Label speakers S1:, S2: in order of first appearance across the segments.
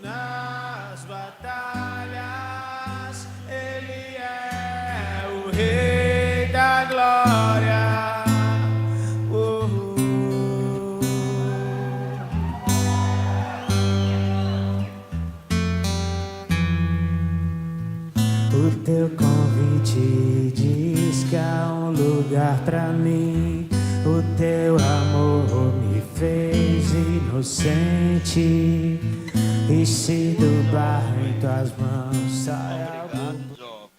S1: nas batalhas, Ele é o Rei da glória. O teu convite diz que há um lugar pra mim. O teu amor me fez inocente. E se do barro em tuas mãos sai algo.
S2: Jovem.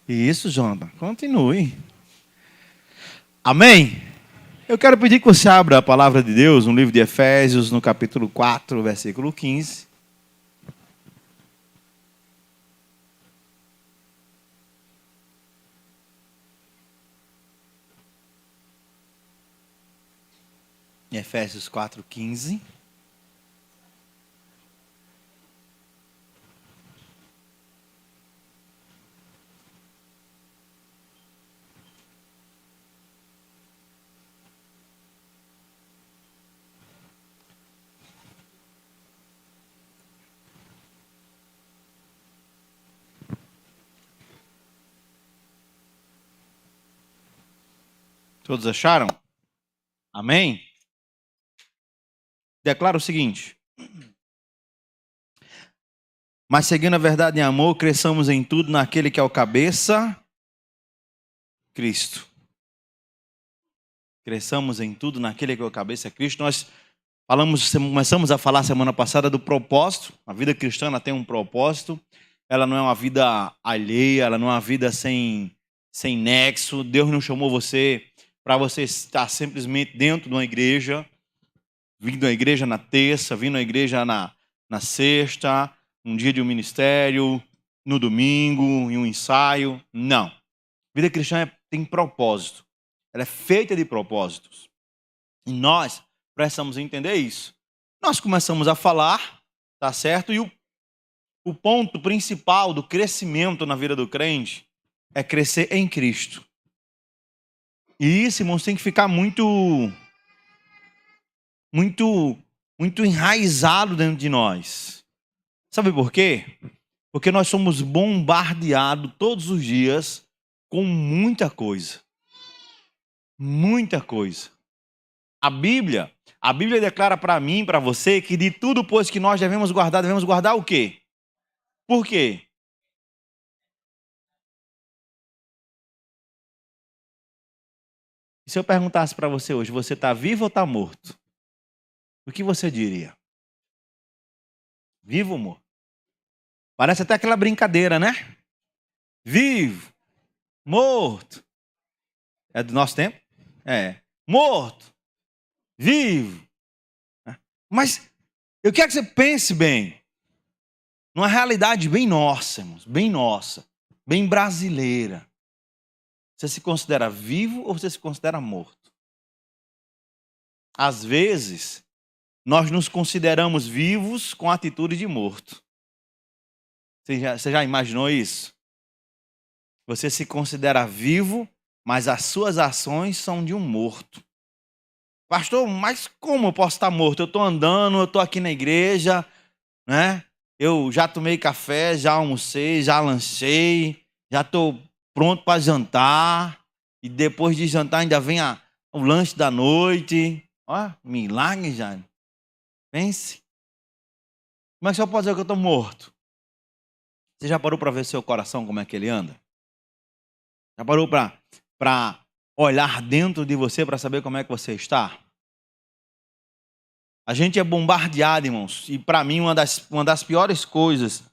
S2: Isso, Jonathan. Continue. Amém? Eu quero pedir que você abra a palavra de Deus no livro de Efésios, no capítulo 4, versículo 15. Efésios 4, 15. Todos acharam? Amém? Declara o seguinte: mas seguindo a verdade em amor, cresçamos em tudo naquele que é o cabeça, Cristo. Cresçamos em tudo naquele que é o cabeça, Cristo. Nós começamos a falar semana passada do propósito. A vida cristã tem um propósito. Ela não é uma vida alheia, ela não é uma vida sem nexo. Deus não chamou você para você estar simplesmente dentro de uma igreja, vindo à igreja na terça, vindo à igreja na sexta, um dia de um ministério, no domingo, em um ensaio. Não. A vida cristã tem propósito. Ela é feita de propósitos. E nós precisamos entender isso. Nós começamos a falar, tá certo? E o ponto principal do crescimento na vida do crente é crescer em Cristo. E isso, irmãos, tem que ficar muito enraizado dentro de nós. Sabe por quê? Porque nós somos bombardeados todos os dias com muita coisa. Muita coisa. A Bíblia declara para mim e para você que de tudo, pois, que nós devemos guardar o quê? Por quê? E se eu perguntasse para você hoje, você está vivo ou está morto? O que você diria? Vivo ou morto? Parece até aquela brincadeira, né? Vivo, morto. É do nosso tempo? É. Morto, vivo. Mas eu quero que você pense bem. Numa realidade bem nossa, irmãos, bem nossa, bem brasileira. Você se considera vivo ou você se considera morto? Às vezes, nós nos consideramos vivos com atitude de morto. Você já imaginou isso? Você se considera vivo, mas as suas ações são de um morto. Pastor, mas como eu posso estar morto? Eu estou andando, eu estou aqui na igreja, né? Eu já tomei café, já almocei, já lanchei, já estou pronto para jantar. E depois de jantar ainda vem o lanche da noite. Ó, milagre, já. Pense. Como é que o senhor pode dizer que eu estou morto? Você já parou para ver seu coração, como é que ele anda? Já parou para olhar dentro de você para saber como é que você está? A gente é bombardeado, irmãos. E para mim, uma das piores coisas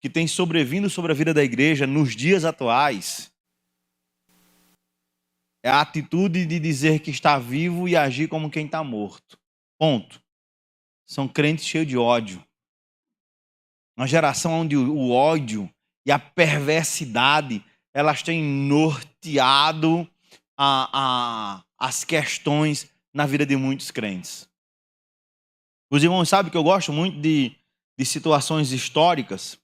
S2: que tem sobrevindo sobre a vida da igreja nos dias atuais é a atitude de dizer que está vivo e agir como quem está morto. Ponto. São crentes cheios de ódio. Uma geração onde o ódio e a perversidade elas têm norteado as questões na vida de muitos crentes. Os irmãos sabem que eu gosto muito de situações históricas.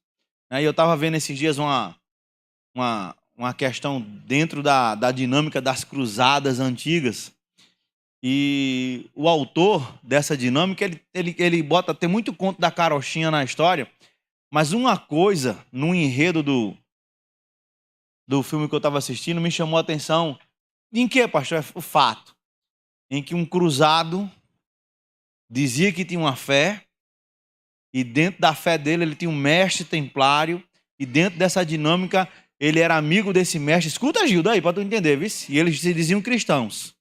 S2: Né? E eu estava vendo esses dias uma questão dentro da dinâmica das cruzadas antigas. E o autor dessa dinâmica, ele bota, tem muito conto da carochinha na história, mas uma coisa no enredo do filme que eu estava assistindo me chamou a atenção. Em que, pastor? É o fato em que um cruzado dizia que tinha uma fé, e dentro da fé dele ele tinha um mestre templário, e dentro dessa dinâmica ele era amigo desse mestre. Escuta, Gildo, aí, para tu entender, viu? E eles se diziam cristãos.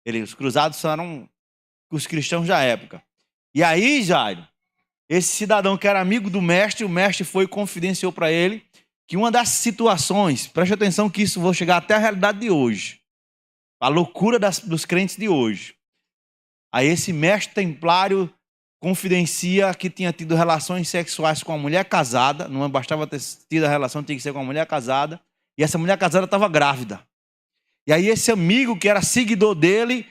S2: Os cruzados eram os cristãos da época. E aí, Jairo, esse cidadão que era amigo do mestre, o mestre foi e confidenciou para ele que uma das situações, preste atenção que isso vai chegar até a realidade de hoje, a loucura dos crentes de hoje. Aí esse mestre templário confidencia que tinha tido relações sexuais com uma mulher casada, não bastava ter tido a relação, tinha que ser com uma mulher casada, e essa mulher casada estava grávida. E aí esse amigo, que era seguidor dele,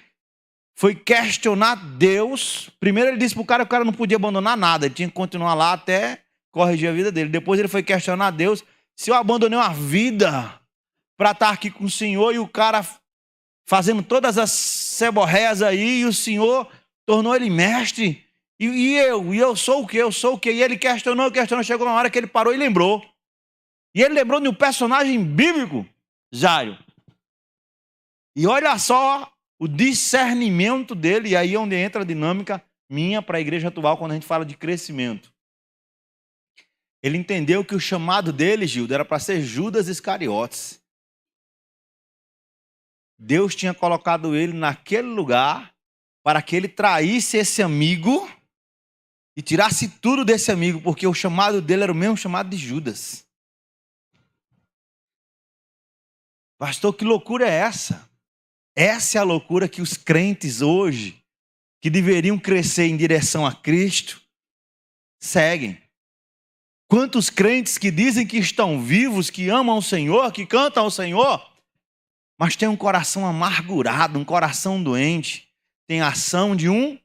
S2: foi questionar Deus. Primeiro ele disse para o cara que o cara não podia abandonar nada, ele tinha que continuar lá até corrigir a vida dele. Depois ele foi questionar Deus, se eu abandonei uma vida para estar aqui com o Senhor, e o cara fazendo todas as ceborréias aí, e o Senhor tornou ele mestre, e eu sou o quê? Eu sou o quê? E ele questionou, chegou uma hora que ele parou e lembrou. E ele lembrou de um personagem bíblico, Jairo. E olha só o discernimento dele, e aí é onde entra a dinâmica minha para a igreja atual, quando a gente fala de crescimento. Ele entendeu que o chamado dele, Gildo, era para ser Judas Iscariotes. Deus tinha colocado ele naquele lugar para que ele traísse esse amigo e tirasse tudo desse amigo, porque o chamado dele era o mesmo chamado de Judas. Pastor, que loucura é essa? Essa é a loucura que os crentes hoje, que deveriam crescer em direção a Cristo, seguem. Quantos crentes que dizem que estão vivos, que amam o Senhor, que cantam ao Senhor, mas têm um coração amargurado, um coração doente, tem a ação de um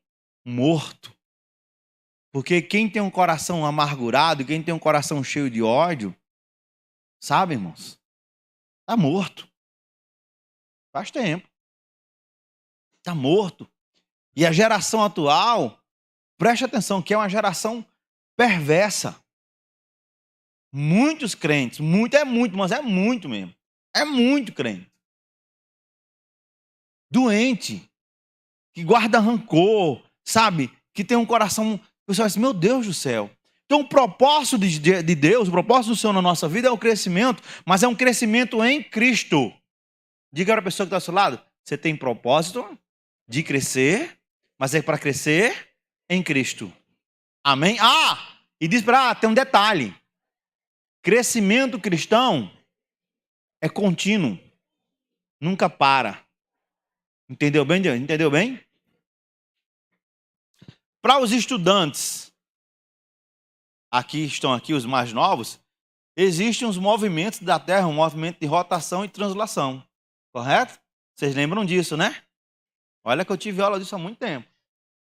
S2: morto. Porque quem tem um coração amargurado, quem tem um coração cheio de ódio, sabe, irmãos, está morto. Faz tempo. Está morto. E a geração atual, preste atenção, que é uma geração perversa. Muitos crentes, mas é muito mesmo. É muito crente. Doente, que guarda rancor, sabe? Que tem um coração... Você vai dizer, meu Deus do céu. Então o propósito de Deus, o propósito do Senhor na nossa vida é o crescimento, mas é um crescimento em Cristo. Diga para a pessoa que está ao seu lado, você tem propósito de crescer, mas é para crescer em Cristo. Amém? E diz para tem um detalhe. Crescimento cristão é contínuo. Nunca para. Entendeu bem? Entendeu bem? Para os estudantes, estão aqui os mais novos, existem os movimentos da Terra, um movimento de rotação e translação. Correto? Vocês lembram disso, né? Olha que eu tive aula disso há muito tempo.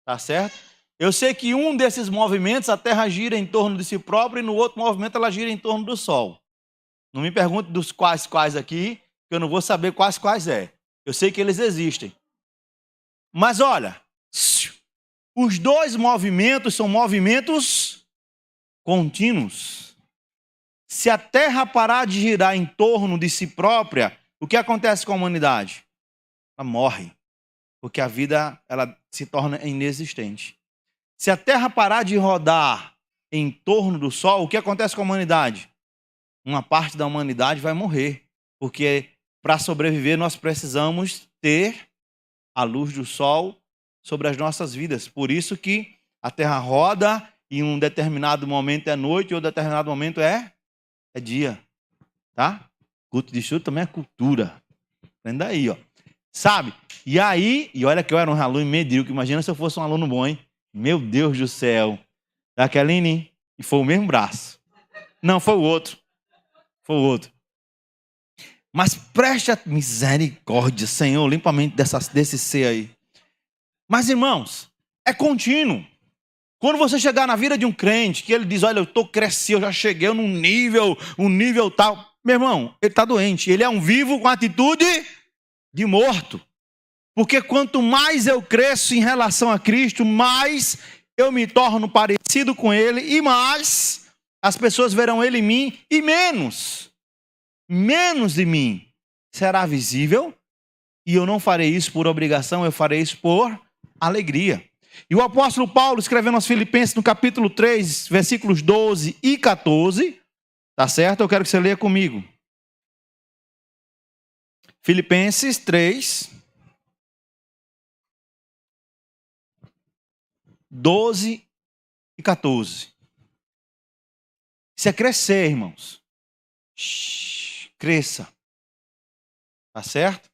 S2: Tá certo? Eu sei que um desses movimentos, a Terra gira em torno de si própria, e no outro movimento ela gira em torno do Sol. Não me pergunte dos quais aqui, que eu não vou saber quais é. Eu sei que eles existem. Mas olha, os dois movimentos são movimentos contínuos. Se a Terra parar de girar em torno de si própria, o que acontece com a humanidade? Ela morre, porque a vida ela se torna inexistente. Se a Terra parar de rodar em torno do Sol, o que acontece com a humanidade? Uma parte da humanidade vai morrer, porque para sobreviver nós precisamos ter a luz do Sol sobre as nossas vidas. Por isso que a Terra roda e em um determinado momento é noite e em outro determinado momento é dia. Tá? Culto de estudo também é cultura. Aprenda aí, ó. Sabe? E aí, e olha que eu era um aluno medíocre, imagina se eu fosse um aluno bom, hein? Meu Deus do céu. Jaqueline, e foi o mesmo braço. Não, foi o outro. Foi o outro. Mas preste a misericórdia, Senhor, limpa-mente desse ser aí. Mas, irmãos, é contínuo. Quando você chegar na vida de um crente, que ele diz, olha, eu estou crescendo, eu já cheguei num nível tal. Meu irmão, ele está doente. Ele é um vivo com atitude de morto. Porque quanto mais eu cresço em relação a Cristo, mais eu me torno parecido com Ele e mais as pessoas verão Ele em mim e menos de mim será visível. E eu não farei isso por obrigação, eu farei isso por alegria. E o apóstolo Paulo, escrevendo aos Filipenses no capítulo 3, versículos 12 e 14, tá certo? Eu quero que você leia comigo. Filipenses 3, 12 e 14. Isso é crescer, irmãos. Cresça. Tá certo?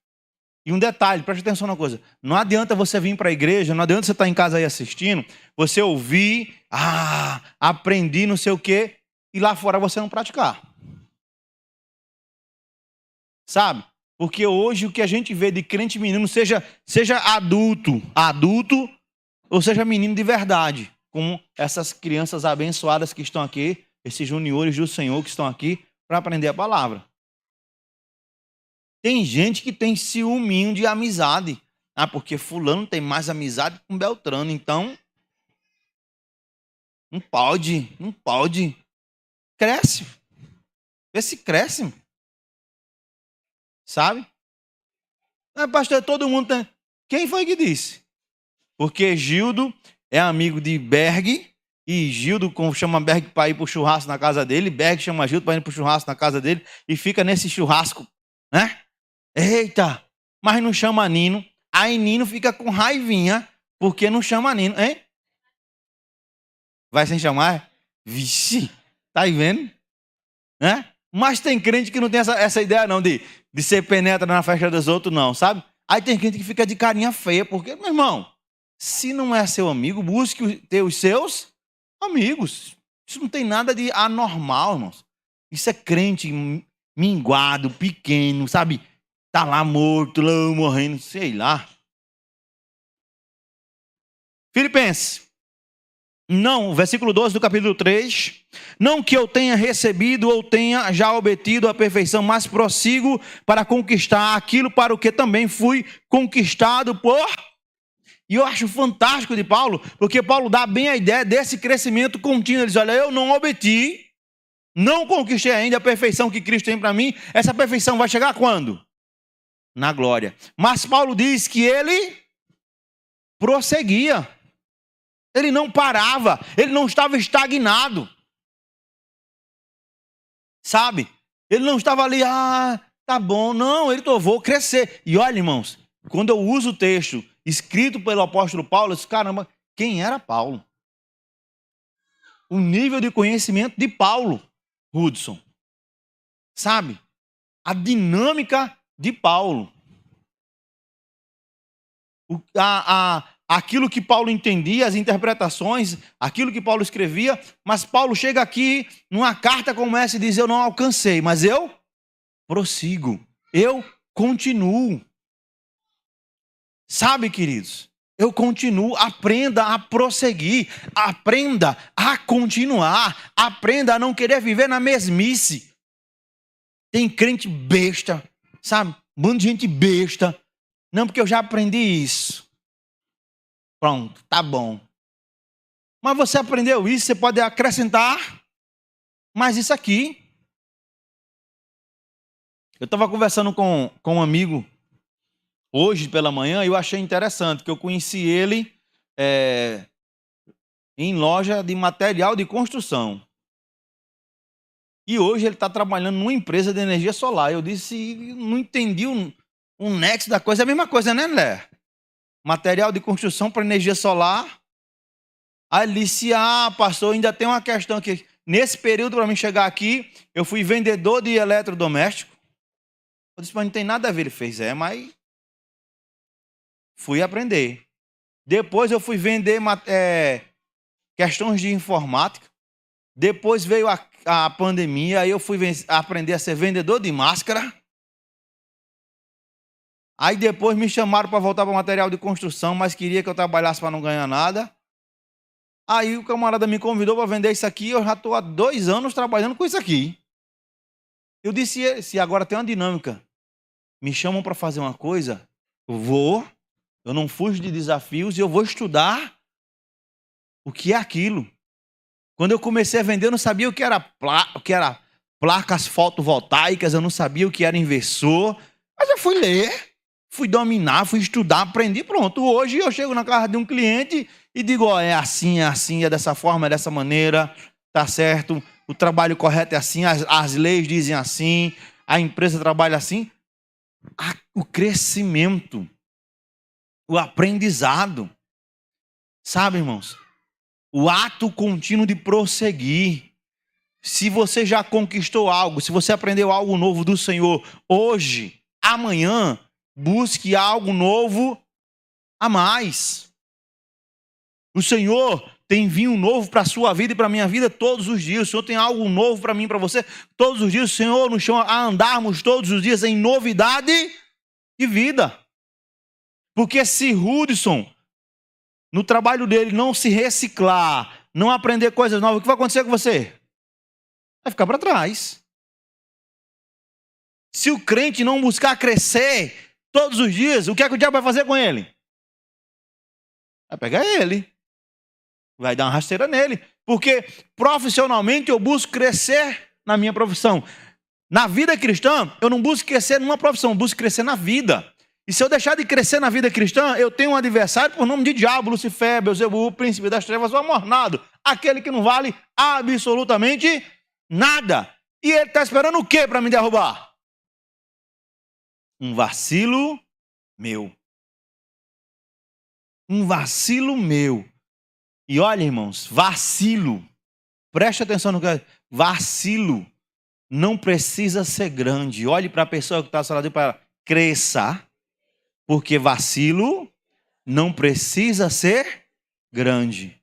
S2: E um detalhe, preste atenção numa coisa. Não adianta você vir para a igreja, não adianta você estar em casa aí assistindo, você ouvir, aprendi não sei o quê, e lá fora você não praticar. Sabe? Porque hoje o que a gente vê de crente menino, seja adulto, ou seja menino de verdade, como essas crianças abençoadas que estão aqui, esses juniores do Senhor que estão aqui para aprender a palavra. Tem gente que tem ciúminho de amizade. Porque fulano tem mais amizade com Beltrano, então não pode. Cresce. Vê se cresce. Sabe? Pastor, todo mundo tem... Quem foi que disse? Porque Gildo é amigo de Berg, e Gildo chama Berg para ir para o churrasco na casa dele, Berg chama Gildo para ir para o churrasco na casa dele, e fica nesse churrasco, né? Eita, mas não chama Nino. Aí Nino fica com raivinha porque não chama Nino, hein? Vai sem chamar? Vixe, tá aí vendo? Né? Mas tem crente que não tem essa ideia não de ser penetra na festa dos outros não, sabe? Aí tem crente que fica de carinha feia, porque, meu irmão, se não é seu amigo, busque ter os seus amigos. Isso não tem nada de anormal, irmãos. Isso é crente minguado, pequeno, sabe? Tá lá morto, lá morrendo, sei lá. Filipenses. Não, versículo 12 do capítulo 3. Não que eu tenha recebido ou tenha já obtido a perfeição, mas prossigo para conquistar aquilo para o que também fui conquistado por... E eu acho fantástico de Paulo, porque Paulo dá bem a ideia desse crescimento contínuo. Ele diz, olha, eu não obti, não conquistei ainda a perfeição que Cristo tem para mim. Essa perfeição vai chegar quando? Na glória. Mas Paulo diz que ele prosseguia. Ele não parava, ele não estava estagnado. Sabe? Ele não estava ali, tá bom. Não, ele vou crescer. E olha, irmãos, quando eu uso o texto escrito pelo apóstolo Paulo, eu disse, caramba, quem era Paulo? O nível de conhecimento de Paulo, Hudson. Sabe? A dinâmica de Paulo. Aquilo que Paulo entendia, as interpretações, aquilo que Paulo escrevia, mas Paulo chega aqui numa carta como essa e diz, eu não alcancei, mas eu prossigo, eu continuo. Sabe, queridos, eu continuo, aprenda a prosseguir, aprenda a continuar, aprenda a não querer viver na mesmice. Tem crente besta, sabe? Um bando de gente besta. Não, porque eu já aprendi isso. Pronto, tá bom. Mas você aprendeu isso, você pode acrescentar mais isso aqui. Eu estava conversando com um amigo hoje pela manhã e eu achei interessante, que eu conheci ele em loja de material de construção. E hoje ele está trabalhando numa empresa de energia solar. Eu disse, não entendi o nexo da coisa. É a mesma coisa, né, Lé? Material de construção para energia solar. Aí ele disse, pastor, ainda tem uma questão aqui. Nesse período, para mim chegar aqui, eu fui vendedor de eletrodoméstico. Eu disse, mas não tem nada a ver. Ele fez, mas fui aprender. Depois eu fui vender questões de informática. Depois veio a pandemia, aí eu fui aprender a ser vendedor de máscara. Aí depois me chamaram para voltar para material de construção, mas queria que eu trabalhasse para não ganhar nada. Aí o camarada me convidou para vender isso aqui, eu já estou há 2 anos trabalhando com isso aqui. Eu disse, se agora tem uma dinâmica, me chamam para fazer uma coisa, eu vou, Eu não fujo de desafios e eu vou estudar o que é aquilo. Quando eu comecei a vender, eu não sabia o que era placas fotovoltaicas, eu não sabia o que era inversor, mas eu fui ler, fui dominar, fui estudar, aprendi, pronto. Hoje eu chego na casa de um cliente e digo, ó, é assim, é dessa forma, é dessa maneira, tá certo, o trabalho correto é assim, as leis dizem assim, a empresa trabalha assim. O crescimento, o aprendizado, sabe, irmãos? O ato contínuo de prosseguir. Se você já conquistou algo, se você aprendeu algo novo do Senhor hoje, amanhã, busque algo novo a mais. O Senhor tem vinho novo para a sua vida e para a minha vida todos os dias. O Senhor tem algo novo para mim e para você todos os dias. O Senhor nos chama a andarmos todos os dias em novidade de vida. Porque se Hudson, no trabalho dele, não se reciclar, não aprender coisas novas, o que vai acontecer com você? Vai ficar para trás. Se o crente não buscar crescer todos os dias, o que é que o diabo vai fazer com ele? Vai pegar ele. Vai dar uma rasteira nele. Porque profissionalmente eu busco crescer na minha profissão. Na vida cristã, eu não busco crescer numa profissão, eu busco crescer na vida. E se eu deixar de crescer na vida cristã, eu tenho um adversário por nome de diabo, Lucifer, Beelzebub, o príncipe das trevas, o amornado. Aquele que não vale absolutamente nada. E ele está esperando o quê para me derrubar? Um vacilo meu. Um vacilo meu. E olha, irmãos, vacilo. Preste atenção no que é. Vacilo não precisa ser grande. Olhe para a pessoa que está ao seu lado para cresça. Porque vacilo não precisa ser grande.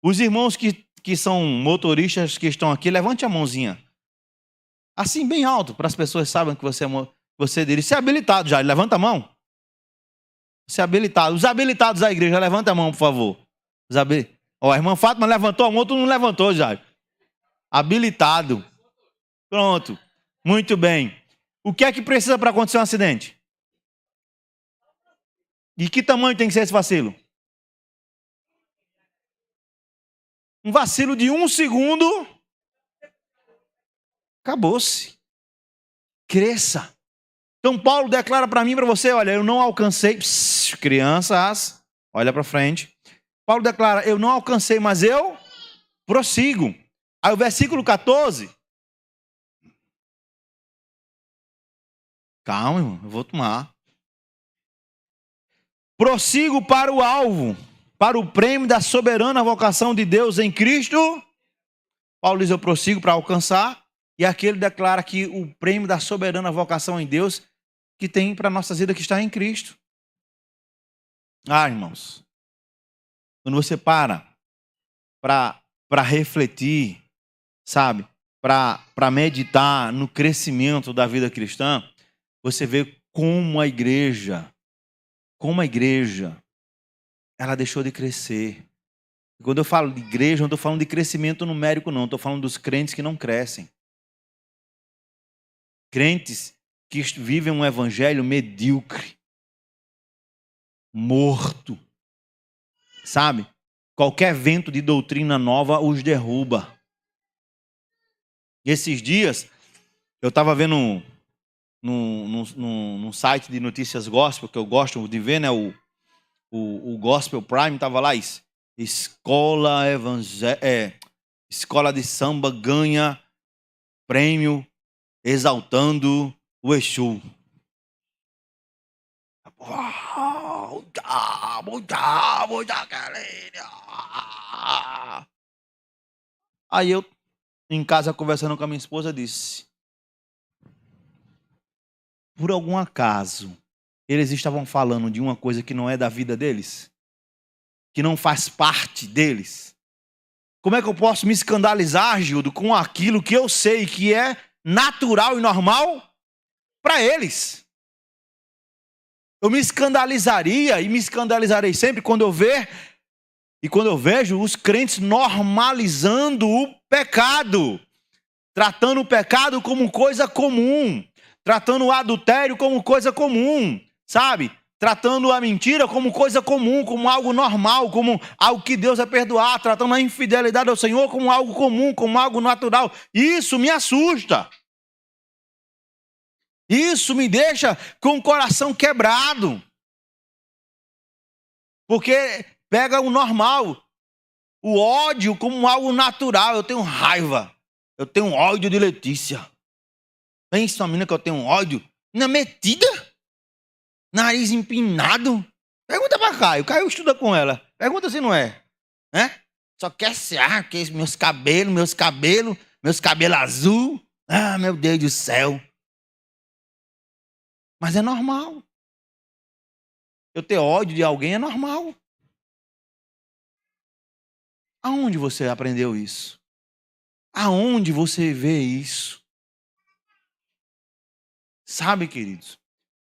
S2: Os irmãos que são motoristas que estão aqui, levante a mãozinha. Assim, bem alto, para as pessoas saibam que você dirige. Você é habilitado já, levanta a mão. Você é habilitado. Os habilitados da igreja, levanta a mão, por favor. A irmã Fátima levantou a mão, tu não levantou já. Habilitado. Pronto. Muito bem. O que é que precisa para acontecer um acidente? E que tamanho tem que ser esse vacilo? Um vacilo de 1 segundo. Acabou-se. Cresça. Então Paulo declara para mim e para você, olha, eu não alcancei. Crianças, olha para frente. Paulo declara, eu não alcancei, mas eu prossigo. Aí o versículo 14. Calma, irmão, eu vou tomar. Prossigo para o alvo, para o prêmio da soberana vocação de Deus em Cristo. Paulo diz, eu prossigo para alcançar. E aqui ele declara que o prêmio da soberana vocação em Deus que tem para a nossa vida que está em Cristo. Ah, irmãos, quando você para refletir, sabe, para meditar no crescimento da vida cristã, você vê como a igreja, ela deixou de crescer. Quando eu falo de igreja, não estou falando de crescimento numérico, não. Estou falando dos crentes que não crescem. Crentes que vivem um evangelho medíocre, morto. Sabe? Qualquer vento de doutrina nova os derruba. Esses dias, eu estava vendo num site de notícias gospel, que eu gosto de ver, né? O Gospel Prime, estava lá isso. Escola de samba ganha prêmio exaltando o Exu. Muita querida. Aí eu, em casa, conversando com a minha esposa, disse: por algum acaso, eles estavam falando de uma coisa que não é da vida deles? Que não faz parte deles? Como é que eu posso me escandalizar, Gildo, com aquilo que eu sei que é natural e normal para eles? Eu me escandalizaria e me escandalizarei sempre quando eu vejo os crentes normalizando o pecado, tratando o pecado como coisa comum, tratando o adultério como coisa comum, sabe? tratando a mentira como coisa comum, como algo normal, como algo que Deus vai perdoar, tratando a infidelidade ao Senhor como algo comum, como algo natural. Isso me assusta. Isso me deixa com o coração quebrado. Porque pega o normal, o ódio como algo natural. Eu tenho raiva, eu tenho ódio de Letícia. Pensa uma menina que eu tenho ódio, na metida, nariz empinado. Pergunta pra Caio, Caio estuda com ela. Pergunta se não é, né? Só quer ser, que meus cabelos azul. Ah, meu Deus do céu. Mas é normal. Eu ter ódio de alguém é normal. Aonde você aprendeu isso? Aonde você vê isso? Sabe, queridos,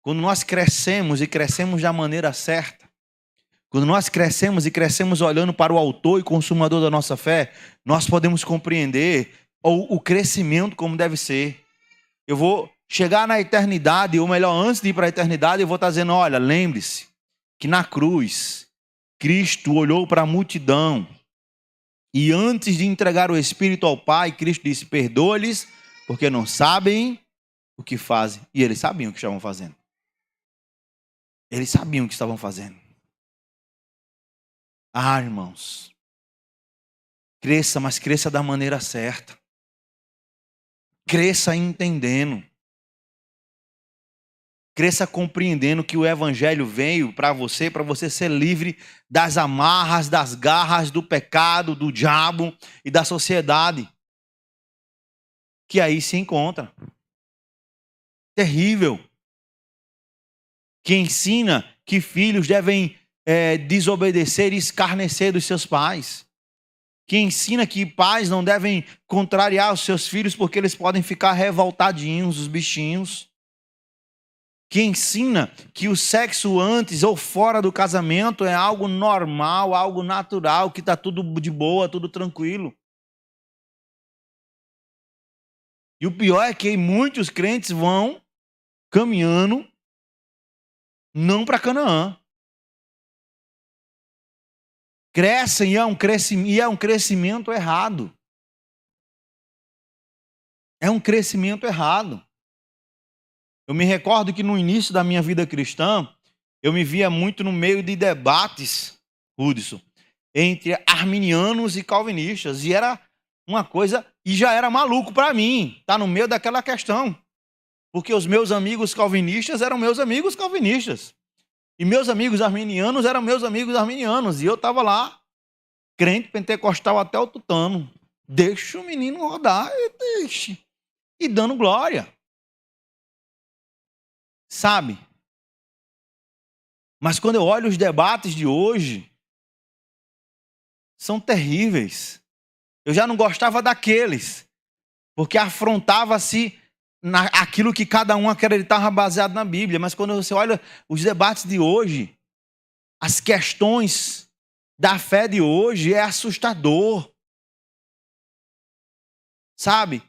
S2: quando nós crescemos e crescemos da maneira certa, quando nós crescemos e crescemos olhando para o autor e consumador da nossa fé, nós podemos compreender o crescimento como deve ser. Eu vou chegar na eternidade, ou melhor, antes de ir para a eternidade, eu vou estar dizendo, olha, lembre-se que na cruz, Cristo olhou para a multidão e antes de entregar o Espírito ao Pai, Cristo disse, perdoa-lhes, porque não sabem o que fazem. E eles sabiam o que estavam fazendo. Eles sabiam o que estavam fazendo. Ah, irmãos, cresça, mas cresça da maneira certa. Cresça entendendo. Cresça compreendendo que o Evangelho veio para você ser livre das amarras, das garras do pecado, do diabo e da sociedade. Que aí se encontra. Terrível. Que ensina que filhos devem desobedecer e escarnecer dos seus pais. Que ensina que pais não devem contrariar os seus filhos porque eles podem ficar revoltadinhos, os bichinhos. Que ensina que o sexo antes ou fora do casamento é algo normal, algo natural, que está tudo de boa, tudo tranquilo. E o pior é que muitos crentes vão caminhando não para Canaã. Crescem e é um crescimento errado. É um crescimento errado. Eu me recordo que no início da minha vida cristã, eu me via muito no meio de debates, Hudson, entre arminianos e calvinistas. E era uma coisa, e já era maluco para mim, tá no meio daquela questão. Porque os meus amigos calvinistas eram meus amigos calvinistas. E meus amigos arminianos eram meus amigos arminianos. E eu estava lá, crente pentecostal até o tutano. Deixa o menino rodar e deixe. E dando glória. Sabe? Mas quando eu olho os debates de hoje, são terríveis. Eu já não gostava daqueles, porque afrontava-se aquilo que cada um acreditava baseado na Bíblia. Mas quando você olha os debates de hoje, as questões da fé de hoje, é assustador. Sabe?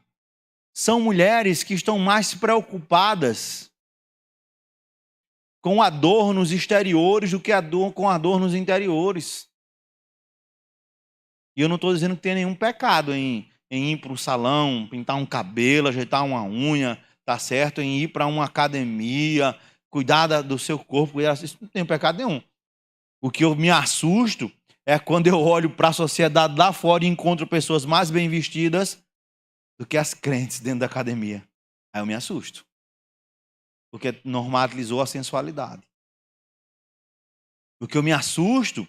S2: São mulheres que estão mais preocupadas com adornos exteriores do que com adornos interiores. E eu não estou dizendo que tem nenhum pecado em ir para um salão, pintar um cabelo, ajeitar uma unha, tá certo? Em ir para uma academia, cuidar do seu corpo, isso não tem pecado nenhum. O que eu me assusto é quando eu olho para a sociedade lá fora e encontro pessoas mais bem vestidas do que as crentes dentro da academia. Aí eu me assusto. Porque normalizou a sensualidade. O que eu me assusto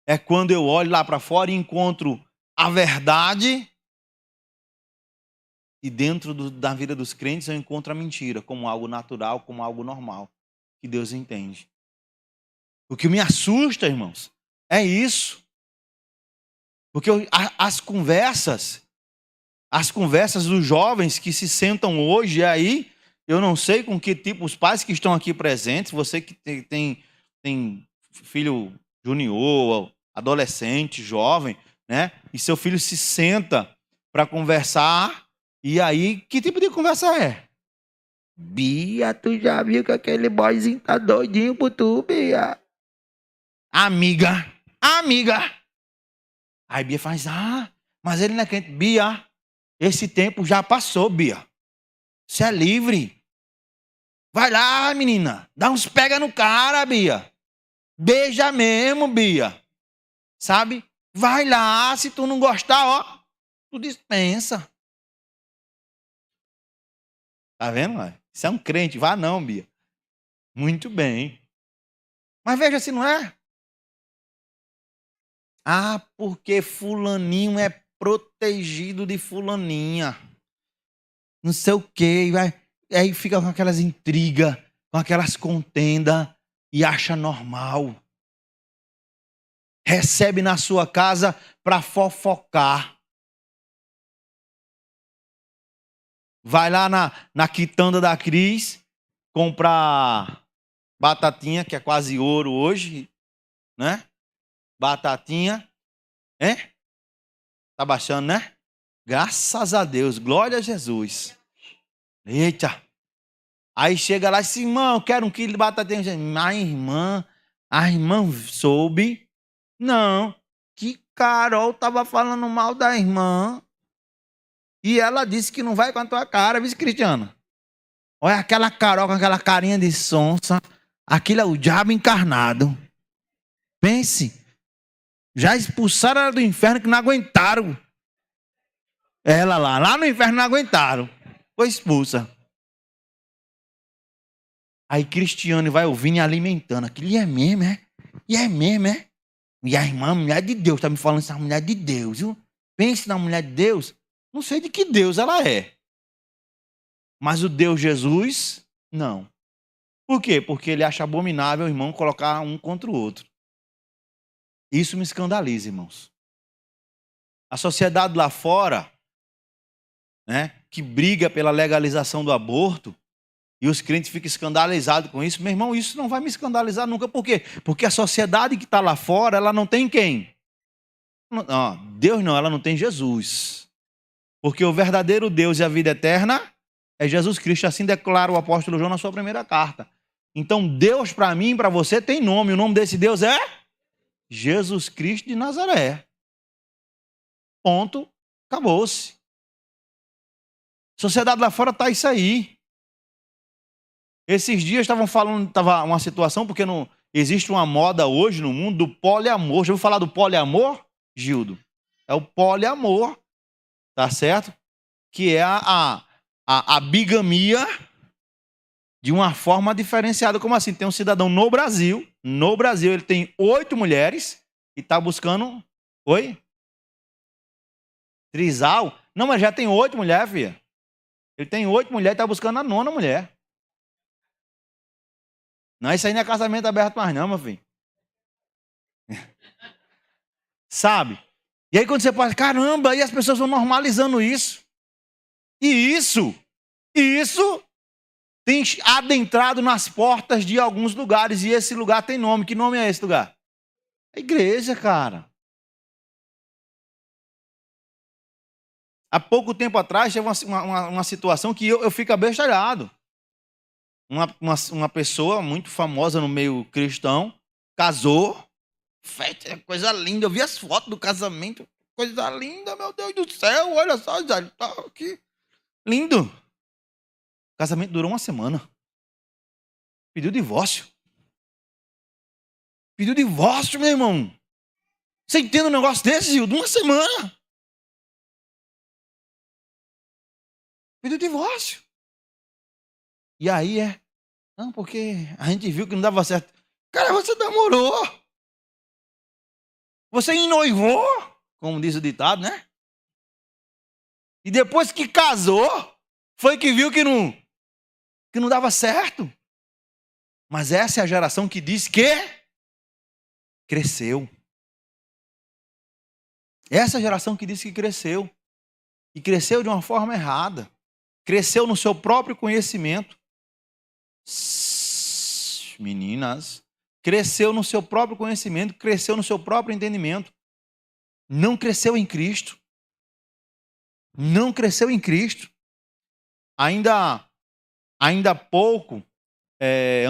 S2: é quando eu olho lá para fora e encontro a verdade e dentro da vida dos crentes eu encontro a mentira como algo natural, como algo normal, que Deus entende. O que me assusta, irmãos, é isso. Porque as conversas dos jovens que se sentam hoje aí, eu não sei com que tipo, os pais que estão aqui presentes, você que tem filho junior, adolescente, jovem, né? E seu filho se senta para conversar, e aí, que tipo de conversa é? Bia, tu já viu que aquele boyzinho tá doidinho por tu, Bia? Amiga. Aí Bia faz, mas ele não é crente. Bia, esse tempo já passou, Bia. Você é livre. Vai lá, menina. Dá uns pega no cara, Bia. Beija mesmo, Bia. Sabe? Vai lá, se tu não gostar, ó, tu dispensa. Tá vendo? Você é um crente, vá não, Bia. Muito bem. Mas veja se não é. Porque fulaninho é protegido de fulaninha. Não sei o quê. Aí fica com aquelas intrigas, com aquelas contendas e acha normal. Recebe na sua casa para fofocar. Vai lá na quitanda da Cris comprar batatinha, que é quase ouro hoje, né? Batatinha, hein? Tá baixando, né? Graças a Deus, glória a Jesus. Eita! Aí chega lá e diz, irmão, eu quero 1 quilo de batatinha. A irmã soube? Não, que Carol tava falando mal da irmã. E ela disse que não vai com a tua cara, viu, Cristiano? Olha aquela Carol com aquela carinha de sonsa. Aquilo é o diabo encarnado. Pense. Já expulsaram ela do inferno que não aguentaram. Ela lá no inferno não aguentaram. Foi expulsa. Aí Cristiano vai ouvindo e alimentando. Aquilo é mesmo, é? E é mesmo, é? E a irmã, mulher de Deus, tá me falando essa mulher de Deus, viu? Pense na mulher de Deus. Não sei de que Deus ela é. Mas o Deus Jesus, não. Por quê? Porque ele acha abominável o irmão colocar um contra o outro. Isso me escandaliza, irmãos. A sociedade lá fora, né, que briga pela legalização do aborto, e os crentes ficam escandalizados com isso. Meu irmão, isso não vai me escandalizar nunca. Por quê? Porque a sociedade que está lá fora, ela não tem quem? Deus não, ela não tem Jesus. Porque o verdadeiro Deus e a vida eterna é Jesus Cristo. Assim declara o apóstolo João na sua primeira carta. Então, Deus para mim e para você tem nome. O nome desse Deus é Jesus Cristo de Nazaré. Ponto. Acabou-se. Sociedade lá fora está isso aí. Esses dias estavam falando, estava uma situação, porque não existe uma moda hoje no mundo do poliamor. Já ouviu falar do poliamor, Gildo? É o poliamor, tá certo? Que é a bigamia de uma forma diferenciada. Como assim? Tem um cidadão no Brasil ele tem 8 mulheres e está buscando... Oi? Trisal? Não, mas já tem 8 mulheres, filha. Ele tem 8 mulheres e está buscando a 9ª mulher. Não, isso aí não é casamento aberto mais não, meu filho. Sabe? E aí quando você fala, caramba, aí as pessoas vão normalizando isso. E isso tem adentrado nas portas de alguns lugares. E esse lugar tem nome. Que nome é esse lugar? É igreja, cara. Há pouco tempo atrás teve uma situação que eu fico abestalhado. Uma pessoa muito famosa no meio cristão casou. Coisa linda. Eu vi as fotos do casamento. Coisa linda, meu Deus do céu. Olha só, já tá aqui. Lindo. O casamento durou 1 semana. Pediu divórcio. Pediu divórcio, meu irmão. Você entende um negócio desse, Gildo? 1 semana. Pediu divórcio. E aí não, porque a gente viu que não dava certo. Cara, você namorou. Você enoivou, como diz o ditado, né? E depois que casou, foi que viu que não dava certo. Mas essa é a geração que diz que cresceu. Essa é a geração que diz que cresceu. E cresceu de uma forma errada. Cresceu no seu próprio conhecimento. Meninas, cresceu no seu próprio conhecimento, cresceu no seu próprio entendimento. Não cresceu em Cristo. Não cresceu em Cristo. Ainda Ainda há pouco,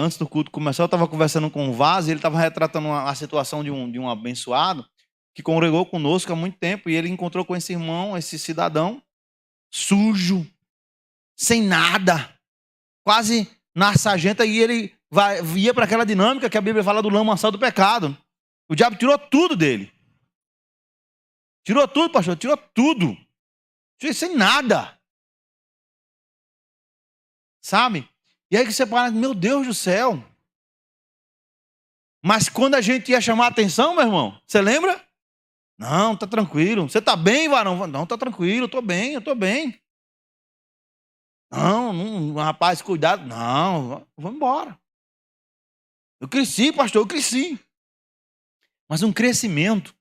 S2: antes do culto começar, eu estava conversando com o Vaz e ele estava retratando a situação de um abençoado que congregou conosco há muito tempo, e ele encontrou com esse irmão, esse cidadão, sujo, sem nada, quase na sarjenta, e ele ia para aquela dinâmica que a Bíblia fala do lamaçal do pecado. O diabo tirou tudo dele. Tirou tudo, pastor, tirou tudo. Sem nada. Sabe? E aí que você fala, meu Deus do céu. Mas quando a gente ia chamar a atenção, meu irmão, você lembra? Não, tá tranquilo. Você tá bem, varão? Não, tá tranquilo, eu tô bem. Não, rapaz, cuidado. Não, vamos embora. Eu cresci, pastor, eu cresci. Mas um crescimento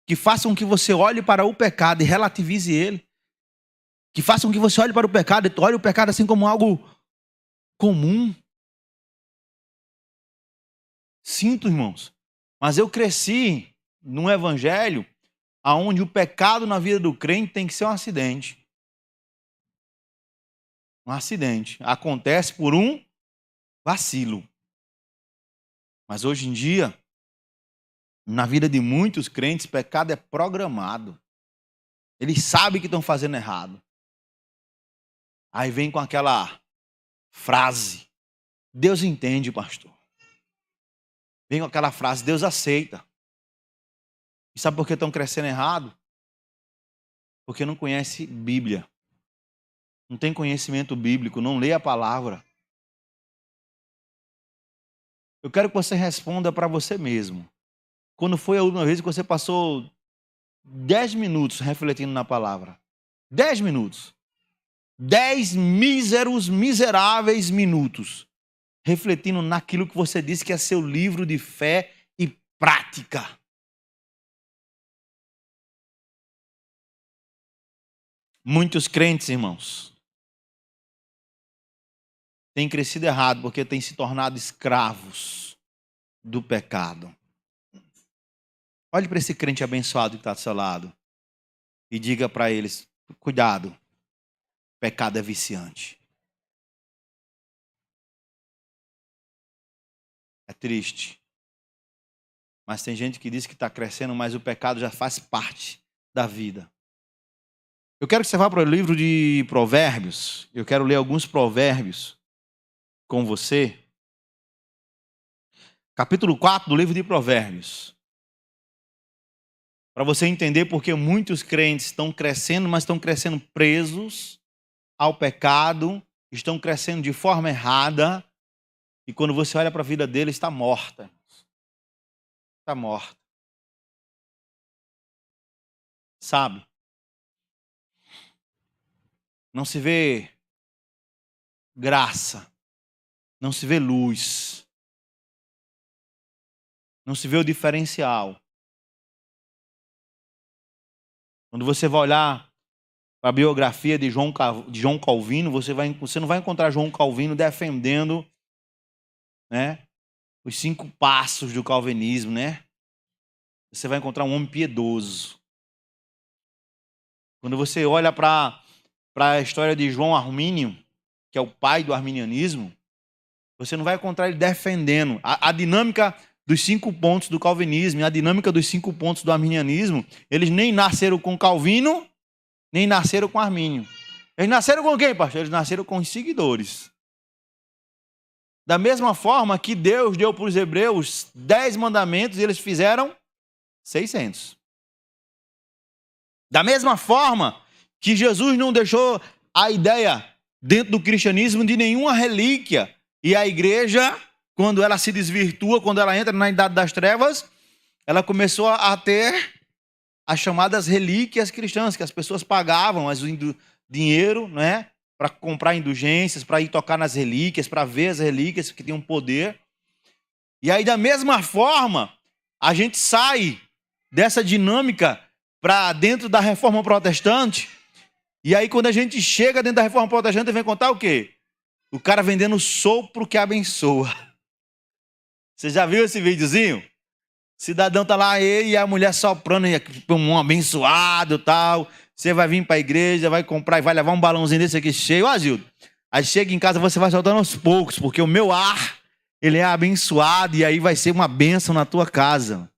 S2: que faça com que você olhe para o pecado e relativize ele. Que faça com que você olhe para o pecado e olhe o pecado assim como algo comum. Sinto, irmãos, mas eu cresci num evangelho onde o pecado na vida do crente tem que ser um acidente. Um acidente. Acontece por um vacilo. Mas hoje em dia, na vida de muitos crentes, pecado é programado. Eles sabem que estão fazendo errado. Aí vem com aquela frase: Deus entende, pastor. Vem com aquela frase: Deus aceita. E sabe por que estão crescendo errado? Porque não conhece Bíblia. Não tem conhecimento bíblico, não lê a palavra. Eu quero que você responda para você mesmo. Quando foi a última vez que você passou 10 minutos refletindo na palavra? 10 minutos. 10 míseros, miseráveis minutos. Refletindo naquilo que você disse que é seu livro de fé e prática. Muitos crentes, irmãos, têm crescido errado porque têm se tornado escravos do pecado. Olhe para esse crente abençoado que está do seu lado e diga para eles: cuidado, pecado é viciante. É triste. Mas tem gente que diz que está crescendo, mas o pecado já faz parte da vida. Eu quero que você vá para o livro de Provérbios. Eu quero ler alguns provérbios com você. Capítulo 4 do livro de Provérbios. Para você entender porque muitos crentes estão crescendo, mas estão crescendo presos ao pecado, estão crescendo de forma errada, e quando você olha para a vida deles, está morta. Está morta. Sabe? Não se vê graça. Não se vê luz. Não se vê o diferencial. Quando você vai olhar para a biografia de João Calvino, você não vai encontrar João Calvino defendendo, né, os 5 passos do calvinismo, né? Você vai encontrar um homem piedoso. Quando você olha para a história de João Armínio, que é o pai do arminianismo, você não vai encontrar ele defendendo a dinâmica dos 5 pontos do calvinismo, a dinâmica dos 5 pontos do arminianismo. Eles nem nasceram com Calvino, nem nasceram com Armínio. Eles nasceram com quem, pastor? Eles nasceram com os seguidores. Da mesma forma que Deus deu para os hebreus 10 mandamentos e eles fizeram 600. Da mesma forma que Jesus não deixou a ideia dentro do cristianismo de nenhuma relíquia, e a igreja, quando ela se desvirtua, quando ela entra na idade das trevas, ela começou a ter as chamadas relíquias cristãs, que as pessoas pagavam dinheiro, né, para comprar indulgências, para ir tocar nas relíquias, para ver as relíquias que tinham poder. E aí, da mesma forma, a gente sai dessa dinâmica para dentro da reforma protestante. E aí, quando a gente chega dentro da reforma protestante, vem contar o quê? O cara vendendo sopro que abençoa. Você já viu esse videozinho? O cidadão tá lá, ele e a mulher soprando, um abençoado e tal. Você vai vir para a igreja, vai comprar e vai levar um balãozinho desse aqui cheio. Ó, Gildo, Aí chega em casa, você vai soltando aos poucos, porque o meu ar, ele é abençoado e aí vai ser uma bênção na tua casa.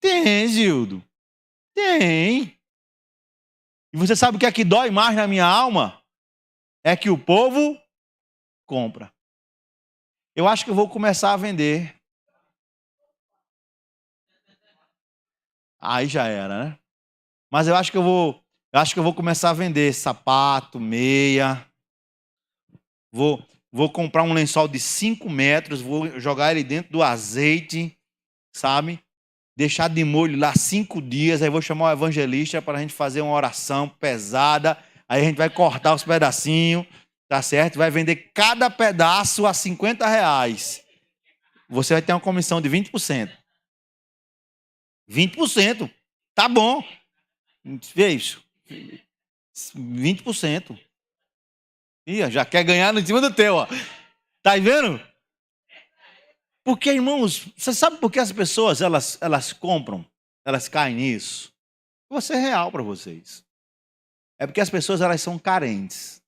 S2: Tem, Gildo. Tem. E você sabe o que é que dói mais na minha alma? É que o povo compra. Eu acho que eu vou começar a vender. Aí já era, né? Mas eu acho que eu vou começar a vender sapato, meia. Vou comprar um lençol de 5 metros, vou jogar ele dentro do azeite, sabe? Deixar de molho lá 5 dias, aí vou chamar o evangelista para a gente fazer uma oração pesada, aí a gente vai cortar os pedacinhos, tá certo? Vai vender cada pedaço a R$50. Você vai ter uma comissão de 20%. 20%. Tá bom. Vê isso. 20%. Ih, já quer ganhar em cima do teu, ó. Tá vendo? Porque, irmãos, você sabe por que as pessoas, elas compram, elas caem nisso? Vou ser real para vocês. É porque as pessoas, elas são carentes.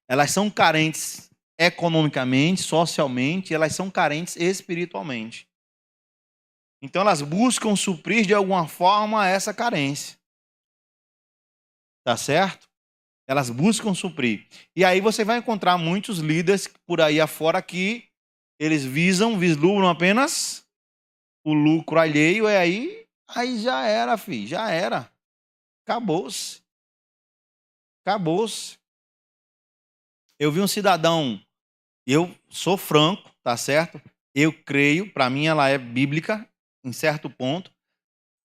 S2: Elas são carentes economicamente, socialmente, elas são carentes espiritualmente. Então, elas buscam suprir de alguma forma essa carência. Tá certo? Elas buscam suprir. E aí você vai encontrar muitos líderes por aí afora que eles vislumbram apenas o lucro alheio, e aí já era, filho, já era. Acabou-se. Acabou-se. Eu vi um cidadão, eu sou franco, tá certo? Eu creio, para mim ela é bíblica, em certo ponto.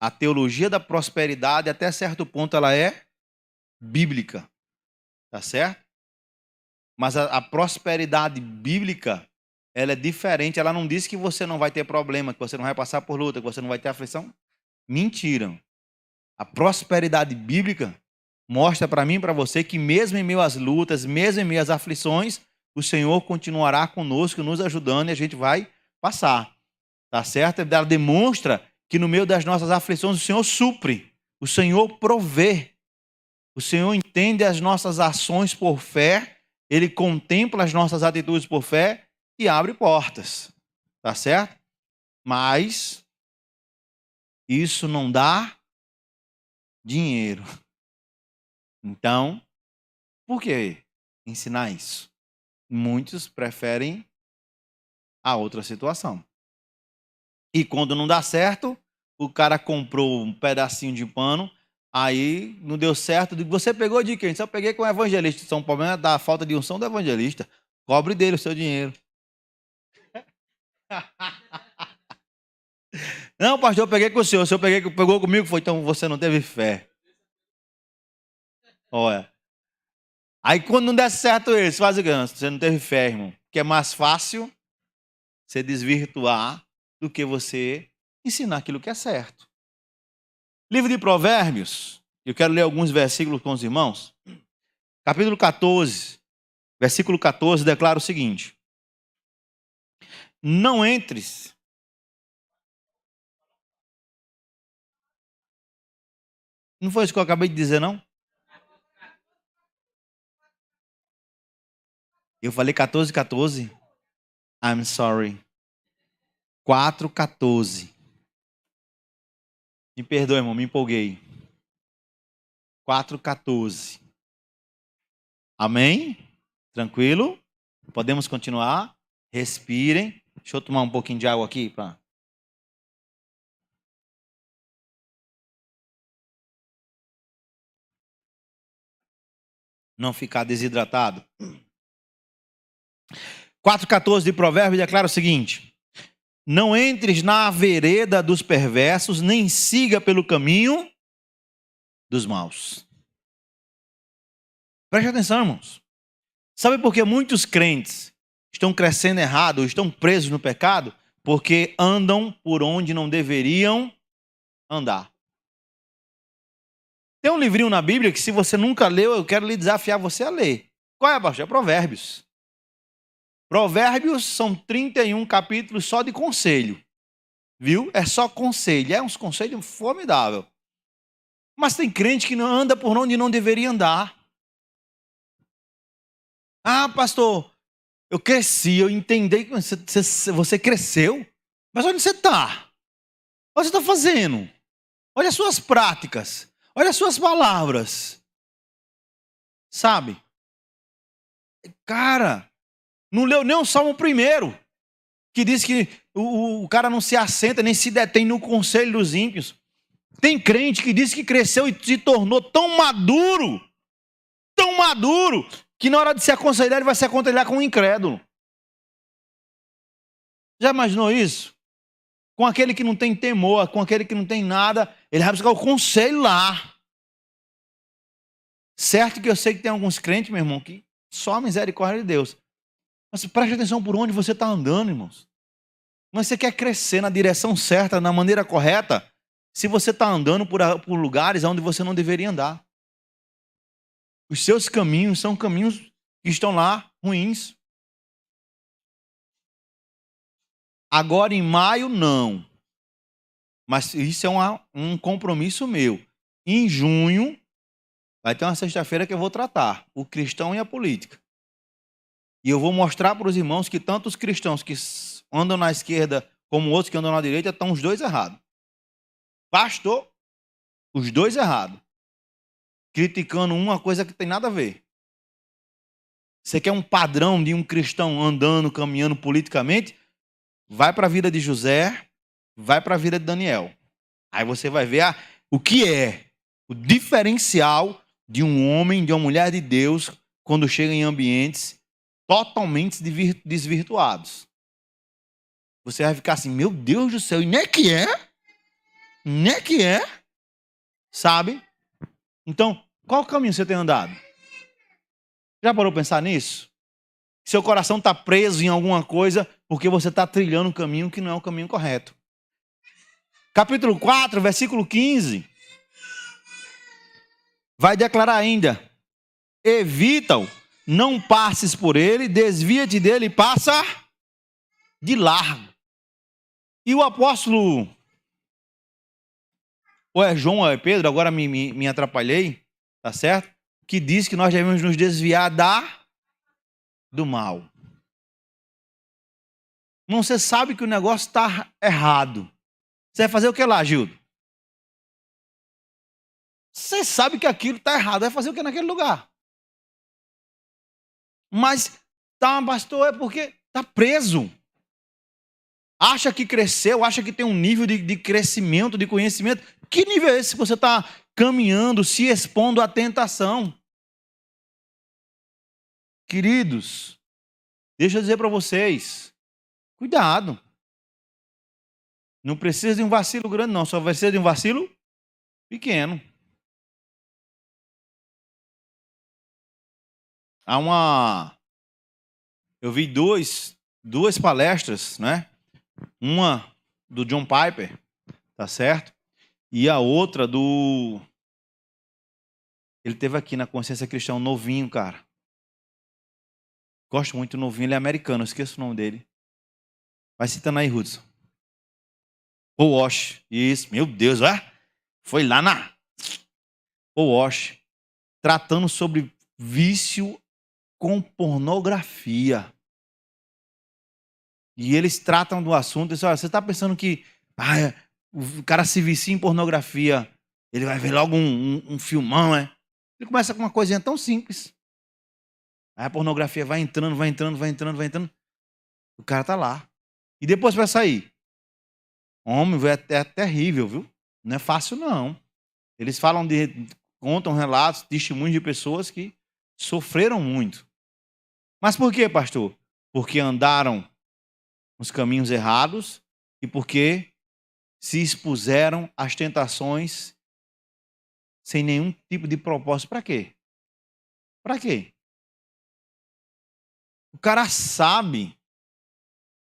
S2: A teologia da prosperidade, até certo ponto, ela é bíblica. Tá certo? Mas a prosperidade bíblica, ela é diferente. Ela não diz que você não vai ter problema, que você não vai passar por luta, que você não vai ter aflição. Mentira. A prosperidade bíblica mostra para mim e para você que mesmo em meio às lutas, mesmo em meio às aflições, o Senhor continuará conosco, nos ajudando, e a gente vai passar. Tá certo? Ela demonstra que no meio das nossas aflições o Senhor supre, o Senhor provê. O Senhor entende as nossas ações por fé, Ele contempla as nossas atitudes por fé e abre portas. Tá certo? Mas isso não dá dinheiro. Então, por que ensinar isso? Muitos preferem a outra situação. E quando não dá certo, o cara comprou um pedacinho de pano, aí não deu certo. Você pegou de quem? Só peguei com o evangelista. Isso é um problema da falta de unção do evangelista. Cobre dele o seu dinheiro. Não, pastor, eu peguei com o senhor. O senhor pegou comigo, foi, então você não teve fé. Olha. Aí quando não der certo isso, faz o que? Você não teve fé, irmão. Porque é mais fácil você desvirtuar do que você ensinar aquilo que é certo. Livro de Provérbios, eu quero ler alguns versículos com os irmãos. Capítulo 14, versículo 14, declara o seguinte: não entres. Não foi isso que eu acabei de dizer, não? Eu falei 14, 14. I'm sorry. 4, 14. Me perdoe, irmão, me empolguei. 4, 14. Amém? Tranquilo? Podemos continuar? Respirem. Deixa eu tomar um pouquinho de água aqui para... não ficar desidratado. 4,14 de Provérbios declara o seguinte: não entres na vereda dos perversos, nem siga pelo caminho dos maus. Preste atenção, irmãos. Sabe por que muitos crentes estão crescendo errado, estão presos no pecado? Porque andam por onde não deveriam andar. Tem um livrinho na Bíblia que, se você nunca leu, eu quero lhe desafiar você a ler. Qual é, pastor? É Provérbios. Provérbios são 31 capítulos só de conselho. Viu? É só conselho. É uns conselhos formidáveis. Mas tem crente que não anda por onde não deveria andar. Ah, pastor, eu cresci, eu entendi que você cresceu. Mas onde você está? O que você está fazendo? Olha as suas práticas. Olha as suas palavras. Sabe? Cara, não leu nem o Salmo 1, que diz que o cara não se assenta nem se detém no conselho dos ímpios. Tem crente que diz que cresceu e se tornou tão maduro, que na hora de se aconselhar, ele vai se aconselhar com um incrédulo. Já imaginou isso? Com aquele que não tem temor, com aquele que não tem nada, ele vai buscar o conselho lá. Certo que eu sei que tem alguns crentes, meu irmão, que só a misericórdia de Deus. Mas preste atenção por onde você está andando, irmãos. Mas você quer crescer na direção certa, na maneira correta, se você está andando por lugares onde você não deveria andar. Os seus caminhos são caminhos que estão lá ruins. Agora em maio, não. Mas isso é um compromisso meu. Em junho, vai ter uma sexta-feira que eu vou tratar o cristão e a política. E eu vou mostrar para os irmãos que tanto os cristãos que andam na esquerda como outros que andam na direita estão os dois errados. Pastor, os dois errados. Criticando uma coisa que tem nada a ver. Você quer um padrão de um cristão andando, caminhando politicamente? Vai para a vida de José, vai para a vida de Daniel. Aí você vai ver o que é o diferencial de um homem, de uma mulher de Deus, quando chega em ambientes totalmente desvirtuados. Você vai ficar assim, meu Deus do céu, e nem é que é? Nem é que é? Sabe? Então, qual caminho você tem andado? Já parou para pensar nisso? Seu coração está preso em alguma coisa porque você está trilhando um caminho que não é o caminho correto. Capítulo 4, versículo 15. Vai declarar ainda: evita-o, não passes por ele, desvia-te dele e passa de largo. E o apóstolo, ou é João ou é Pedro, agora me atrapalhei, tá certo? Que diz que nós devemos nos desviar do mal. Não, você sabe que o negócio está errado. Você vai fazer o que lá, Gildo? Você sabe que aquilo está errado. Vai fazer o que naquele lugar? Mas, tá, pastor, é porque está preso. Acha que cresceu, acha que tem um nível de crescimento, de conhecimento. Que nível é esse que você está caminhando, se expondo à tentação? Queridos, deixa eu dizer para vocês, cuidado. Não precisa de um vacilo grande, não. Só precisa de um vacilo pequeno. Eu vi duas palestras, né? Uma do John Piper, tá certo? E a outra ele teve aqui na Consciência Cristã, novinho, cara. Gosto muito do novinho, ele é americano, eu esqueço o nome dele. Vai citando aí, Hudson. Paul Walsh, isso, meu Deus, foi lá na Paul Walsh, tratando sobre vício com pornografia. E eles tratam do assunto, dizem, olha, você está pensando que o cara se vicia em pornografia, ele vai ver logo um filmão, né? Ele começa com uma coisinha tão simples. Aí a pornografia vai entrando. O cara tá lá. E depois vai sair. Homem, é terrível, viu? Não é fácil, não. Eles contam relatos, testemunhos de pessoas que sofreram muito. Mas por quê, pastor? Porque andaram nos caminhos errados e porque se expuseram às tentações sem nenhum tipo de propósito. Para quê? Para quê? O cara sabe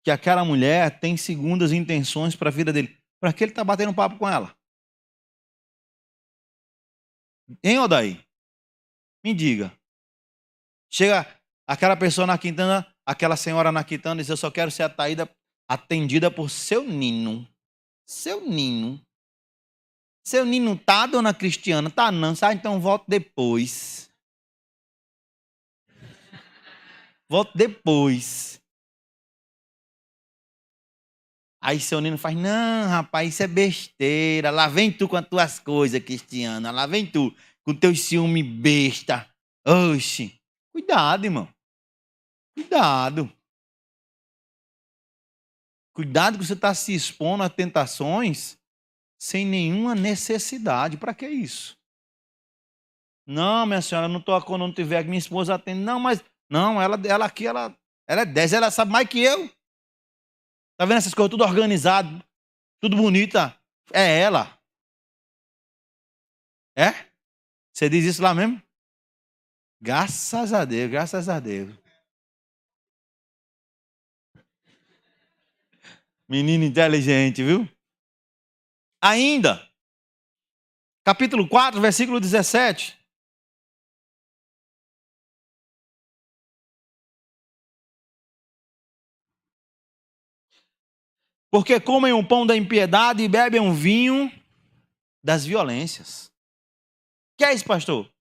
S2: que aquela mulher tem segundas intenções para a vida dele. Para que ele está batendo papo com ela? Hein, Odaí? Me diga. Chega aquela pessoa na quintana, aquela senhora na quintana, diz, eu só quero ser atendida por seu Nino. Seu Nino. Seu Nino tá, dona Cristiana? Tá não, então volto depois. Volto depois. Aí seu Nino faz, não, rapaz, isso é besteira. Lá vem tu com as tuas coisas, Cristiana. Lá vem tu com teus ciúme besta. Oxi. Cuidado, irmão. Cuidado. Cuidado que você está se expondo a tentações sem nenhuma necessidade. Para que isso? Não, minha senhora, eu não estou quando não tiver que minha esposa atende. Não, mas... Não, ela aqui, ela é 10, ela sabe mais que eu. Tá vendo essas coisas tudo organizado, tudo bonita? É ela. É? Você diz isso lá mesmo? Graças a Deus, graças a Deus. Menino inteligente, viu? Ainda. Capítulo 4, versículo 17. Porque comem o pão da impiedade e bebem um vinho das violências. O que é isso, pastor?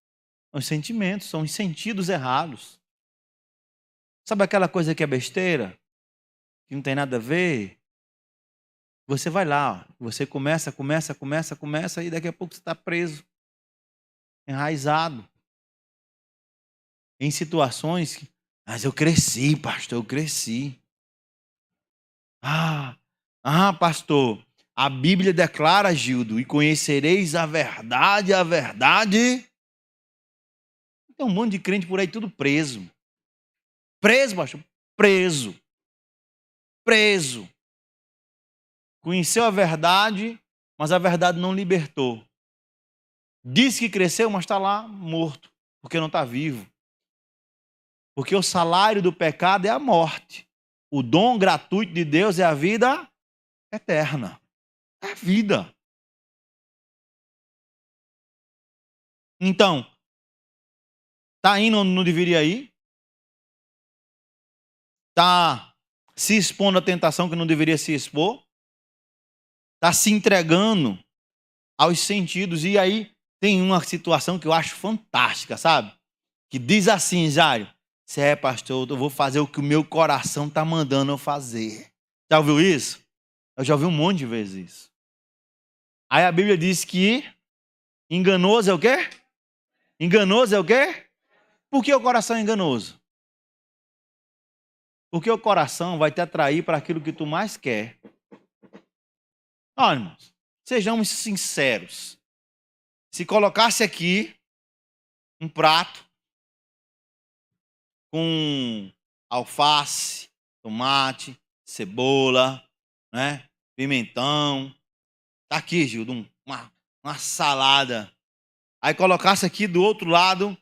S2: Os sentimentos, são os sentidos errados. Sabe aquela coisa que é besteira? Que não tem nada a ver? Você vai lá, você começa, e daqui a pouco você está preso, enraizado, em situações que... Mas eu cresci, pastor, eu cresci. Pastor, a Bíblia declara, Gildo, e conhecereis a verdade, a verdade. Tem um monte de crente por aí tudo preso. Preso, pastor, preso. Preso. Conheceu a verdade, mas a verdade não libertou. Diz que cresceu, mas está lá morto, porque não está vivo. Porque o salário do pecado é a morte. O dom gratuito de Deus é a vida eterna. É a vida. Então, está indo onde não deveria ir? Está se expondo à tentação que não deveria se expor? Está se entregando aos sentidos. E aí tem uma situação que eu acho fantástica, sabe? Que diz assim, Jário, você é pastor, eu vou fazer o que o meu coração está mandando eu fazer. Já ouviu isso? Eu já ouvi um monte de vezes isso. Aí a Bíblia diz que enganoso é o quê? Enganoso é o quê? Por que o coração é enganoso? Porque o coração vai te atrair para aquilo que tu mais quer. Olha, irmãos, sejamos sinceros. Se colocasse aqui um prato com alface, tomate, cebola, né, pimentão. Tá aqui, Gildo, uma salada. Aí colocasse aqui do outro lado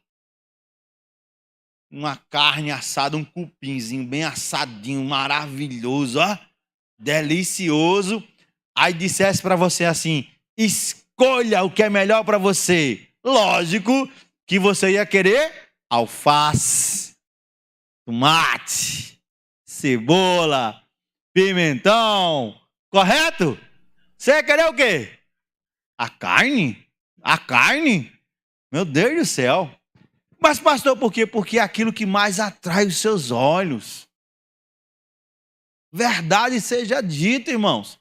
S2: uma carne assada, um cupinzinho bem assadinho, maravilhoso, ó, delicioso. Aí dissesse para você assim: escolha o que é melhor para você. Lógico que você ia querer alface, tomate, cebola, pimentão, correto? Você ia querer o quê? A carne? A carne? Meu Deus do céu. Mas pastor, por quê? Porque é aquilo que mais atrai os seus olhos. Verdade seja dita, irmãos.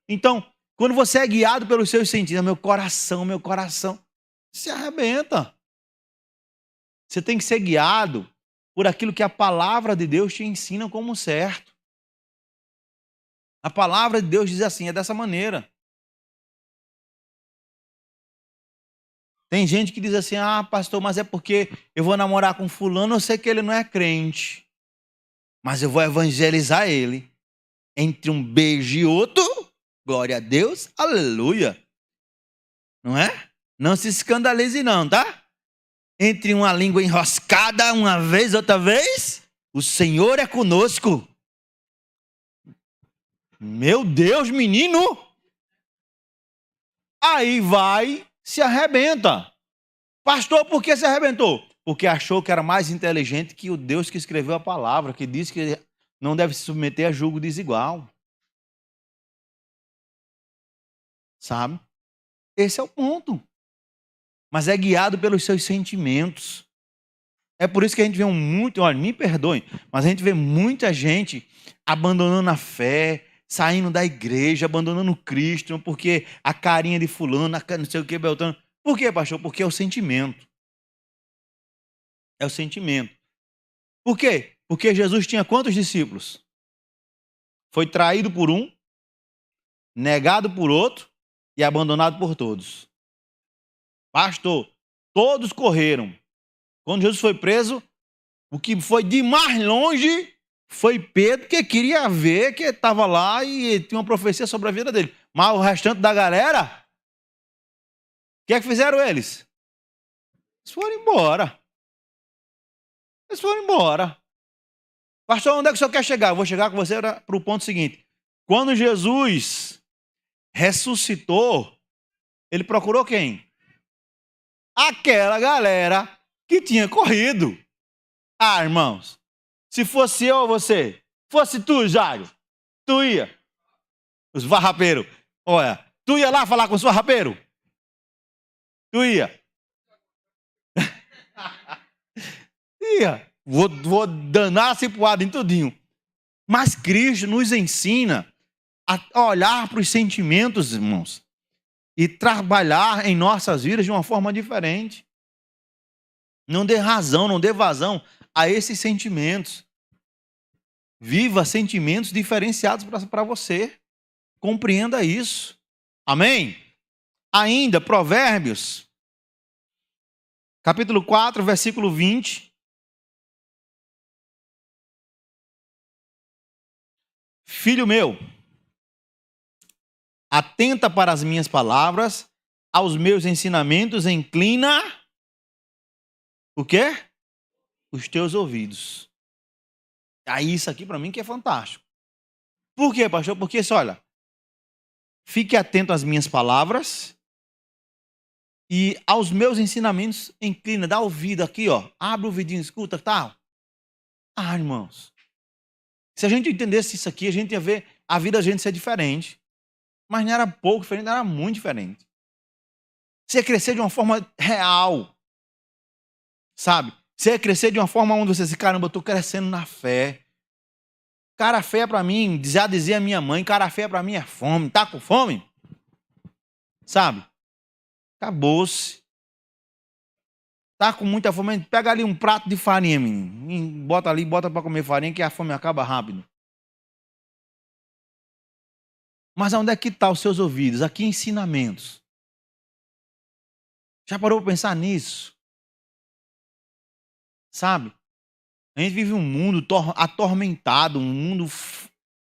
S2: Então, quando você é guiado pelos seus sentidos, meu coração, se arrebenta. Você tem que ser guiado por aquilo que a palavra de Deus te ensina como certo. A palavra de Deus diz assim, é dessa maneira. Tem gente que diz assim, pastor, mas é porque eu vou namorar com fulano, eu sei que ele não é crente, mas eu vou evangelizar ele. Entre um beijo e outro, glória a Deus, aleluia. Não é? Não se escandalize não, tá? Entre uma língua enroscada, uma vez, outra vez, o Senhor é conosco. Meu Deus, menino! Aí vai, se arrebenta. Pastor, por que se arrebentou? Porque achou que era mais inteligente que o Deus que escreveu a palavra, que diz que não deve se submeter a julgo desigual. Sabe? Esse é o ponto. Mas é guiado pelos seus sentimentos. É por isso que a gente vê olha, me perdoem, mas a gente vê muita gente abandonando a fé, saindo da igreja, abandonando Cristo, porque a carinha de fulano, não sei o que, Beltrano. Por quê, pastor? Porque é o sentimento. É o sentimento. Por quê? Porque Jesus tinha quantos discípulos? Foi traído por um, negado por outro e abandonado por todos. Pastor, todos correram. Quando Jesus foi preso, o que foi de mais longe foi Pedro, que queria ver, que estava lá e tinha uma profecia sobre a vida dele. Mas o restante da galera, o que é que fizeram eles? Eles foram embora. Eles foram embora. Pastor, onde é que o senhor quer chegar? Eu vou chegar com você para o ponto seguinte. Quando Jesus ressuscitou, ele procurou quem? Aquela galera que tinha corrido. Ah, irmãos, se fosse eu ou você, fosse tu, Jairo, tu ia. Os varrapeiros. Olha, tu ia lá falar com os varrapeiros? Tu ia. Ia. Vou danar a cipuada em tudinho. Mas Cristo nos ensina a olhar para os sentimentos, irmãos, e trabalhar em nossas vidas de uma forma diferente. Não dê razão, não dê vazão a esses sentimentos. Viva sentimentos diferenciados para você. Compreenda isso. Amém? Ainda, Provérbios, capítulo 4, versículo 20. Filho meu, atenta para as minhas palavras, aos meus ensinamentos, inclina o quê? Os teus ouvidos. Aí isso aqui para mim que é fantástico. Por quê, pastor? Porque, olha, fique atento às minhas palavras e aos meus ensinamentos, inclina, dá ouvido aqui, ó, abre o ouvidinho, escuta, tal. Ah, irmãos, se a gente entendesse isso aqui, a gente ia ver a vida da gente ser diferente. Mas não era pouco diferente, era muito diferente. Você ia crescer de uma forma real. Sabe? Você ia crescer de uma forma onde você diz, caramba, eu estou crescendo na fé. Cara feia para mim, já dizia a minha mãe, cara feia para mim é fome. Tá com fome? Sabe? Acabou-se. Tá com muita fome, pega ali um prato de farinha, menino. Bota ali, bota para comer farinha, que a fome acaba rápido. Mas onde é que estão os seus ouvidos? Aqui ensinamentos. Já parou para pensar nisso? Sabe? A gente vive um mundo atormentado, um mundo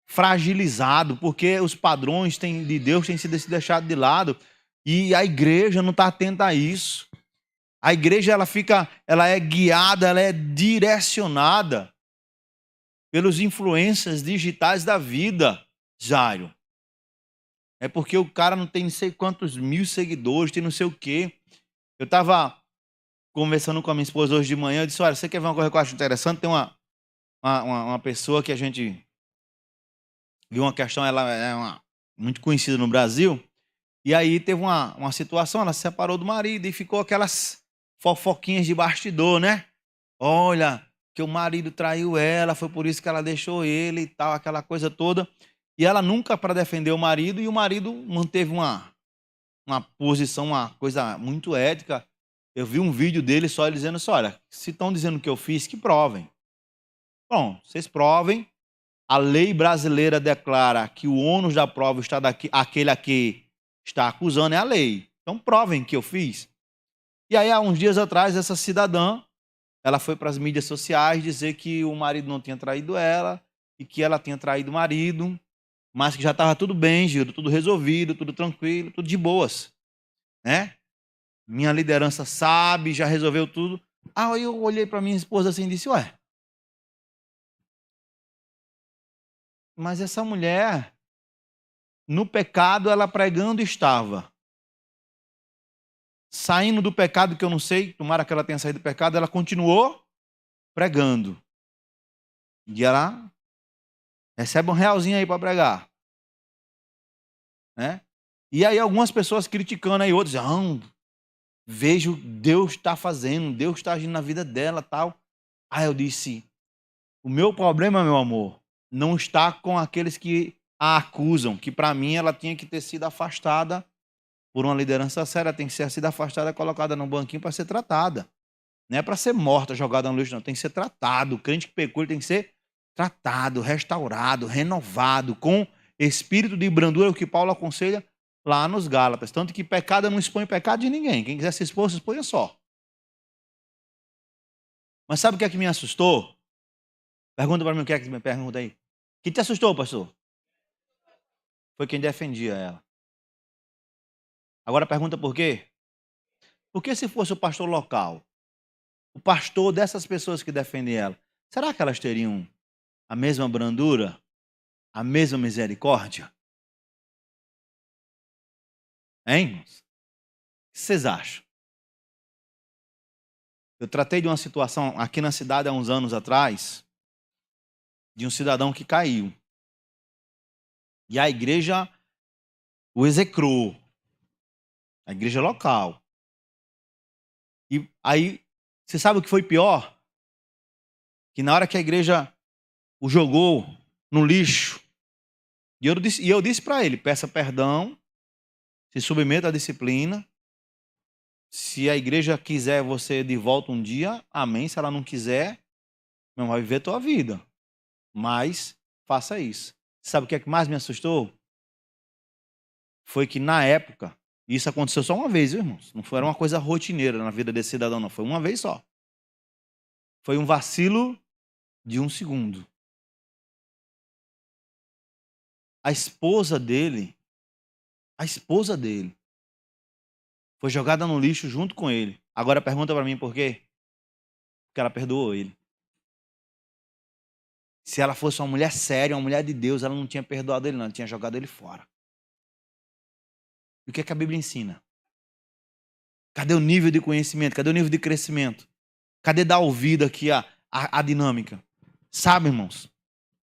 S2: fragilizado, porque os padrões de Deus têm sido deixados de lado e a igreja não está atenta a isso. A igreja ela é guiada, ela é direcionada pelos influências digitais da vida, Jairo. É porque o cara não tem não sei quantos mil seguidores, tem não sei o quê. Eu estava conversando com a minha esposa hoje de manhã, eu disse, olha, você quer ver uma coisa que eu acho interessante? Tem uma pessoa que a gente viu uma questão, ela é muito conhecida no Brasil, e aí teve uma situação, ela se separou do marido e ficou aquelas fofoquinhas de bastidor, né? Olha, que o marido traiu ela, foi por isso que ela deixou ele e tal, aquela coisa toda. E ela nunca para defender o marido, e o marido manteve uma posição, uma coisa muito ética. Eu vi um vídeo dele só ele dizendo assim, olha, se estão dizendo que eu fiz, que provem. Bom, vocês provem. A lei brasileira declara que o ônus da prova está aquele a que está acusando é a lei. Então provem que eu fiz. E aí, há uns dias atrás, essa cidadã, ela foi para as mídias sociais dizer que o marido não tinha traído ela e que ela tinha traído o marido, mas que já estava tudo bem, Gildo, tudo resolvido, tudo tranquilo, tudo de boas, né? Minha liderança sabe, já resolveu tudo. Aí eu olhei para minha esposa assim e disse, ué, mas essa mulher, no pecado, ela pregando estava. Saindo do pecado, que eu não sei, tomara que ela tenha saído do pecado, ela continuou pregando. E ela recebe um realzinho aí para pregar. Né? E aí algumas pessoas criticando aí, outros, vejo Deus está fazendo, Deus está agindo na vida dela, tal. Aí eu disse, o meu problema, meu amor, não está com aqueles que a acusam, que para mim ela tinha que ter sido afastada por uma liderança séria, tem que ser sido afastada, colocada num banquinho para ser tratada. Não é para ser morta, jogada no lixo, não. Tem que ser tratado. O crente que pecou, ele tem que ser tratado, restaurado, renovado, com espírito de brandura, o que Paulo aconselha lá nos Gálatas. Tanto que pecado não expõe pecado de ninguém. Quem quiser se expor, se exponha só. Mas sabe o que é que me assustou? Pergunta para mim o que é que me pergunta aí. O que te assustou, pastor? Foi quem defendia ela. Agora pergunta por quê? Porque se fosse o pastor local, o pastor dessas pessoas que defendem ela, será que elas teriam a mesma brandura, a mesma misericórdia? Hein? O que vocês acham? Eu tratei de uma situação aqui na cidade há uns anos atrás, de um cidadão que caiu. E a igreja o execrou. A igreja local. E aí, você sabe o que foi pior? Que na hora que a igreja o jogou no lixo, e eu disse para ele, peça perdão, se submeta à disciplina. Se a igreja quiser você de volta um dia, amém. Se ela não quiser, não vai viver a tua vida. Mas faça isso. Sabe o que é que mais me assustou? Foi que na época, isso aconteceu só uma vez, viu, irmãos? Não foi uma coisa rotineira na vida desse cidadão, não. Foi uma vez só. Foi um vacilo de 1 segundo. A esposa dele foi jogada no lixo junto com ele. Agora pergunta para mim por quê? Porque ela perdoou ele. Se ela fosse uma mulher séria, uma mulher de Deus, ela não tinha perdoado ele, não. Ela tinha jogado ele fora. E o que é que a Bíblia ensina? Cadê o nível de conhecimento? Cadê o nível de crescimento? Cadê dar ouvido aqui à dinâmica? Sabe, irmãos?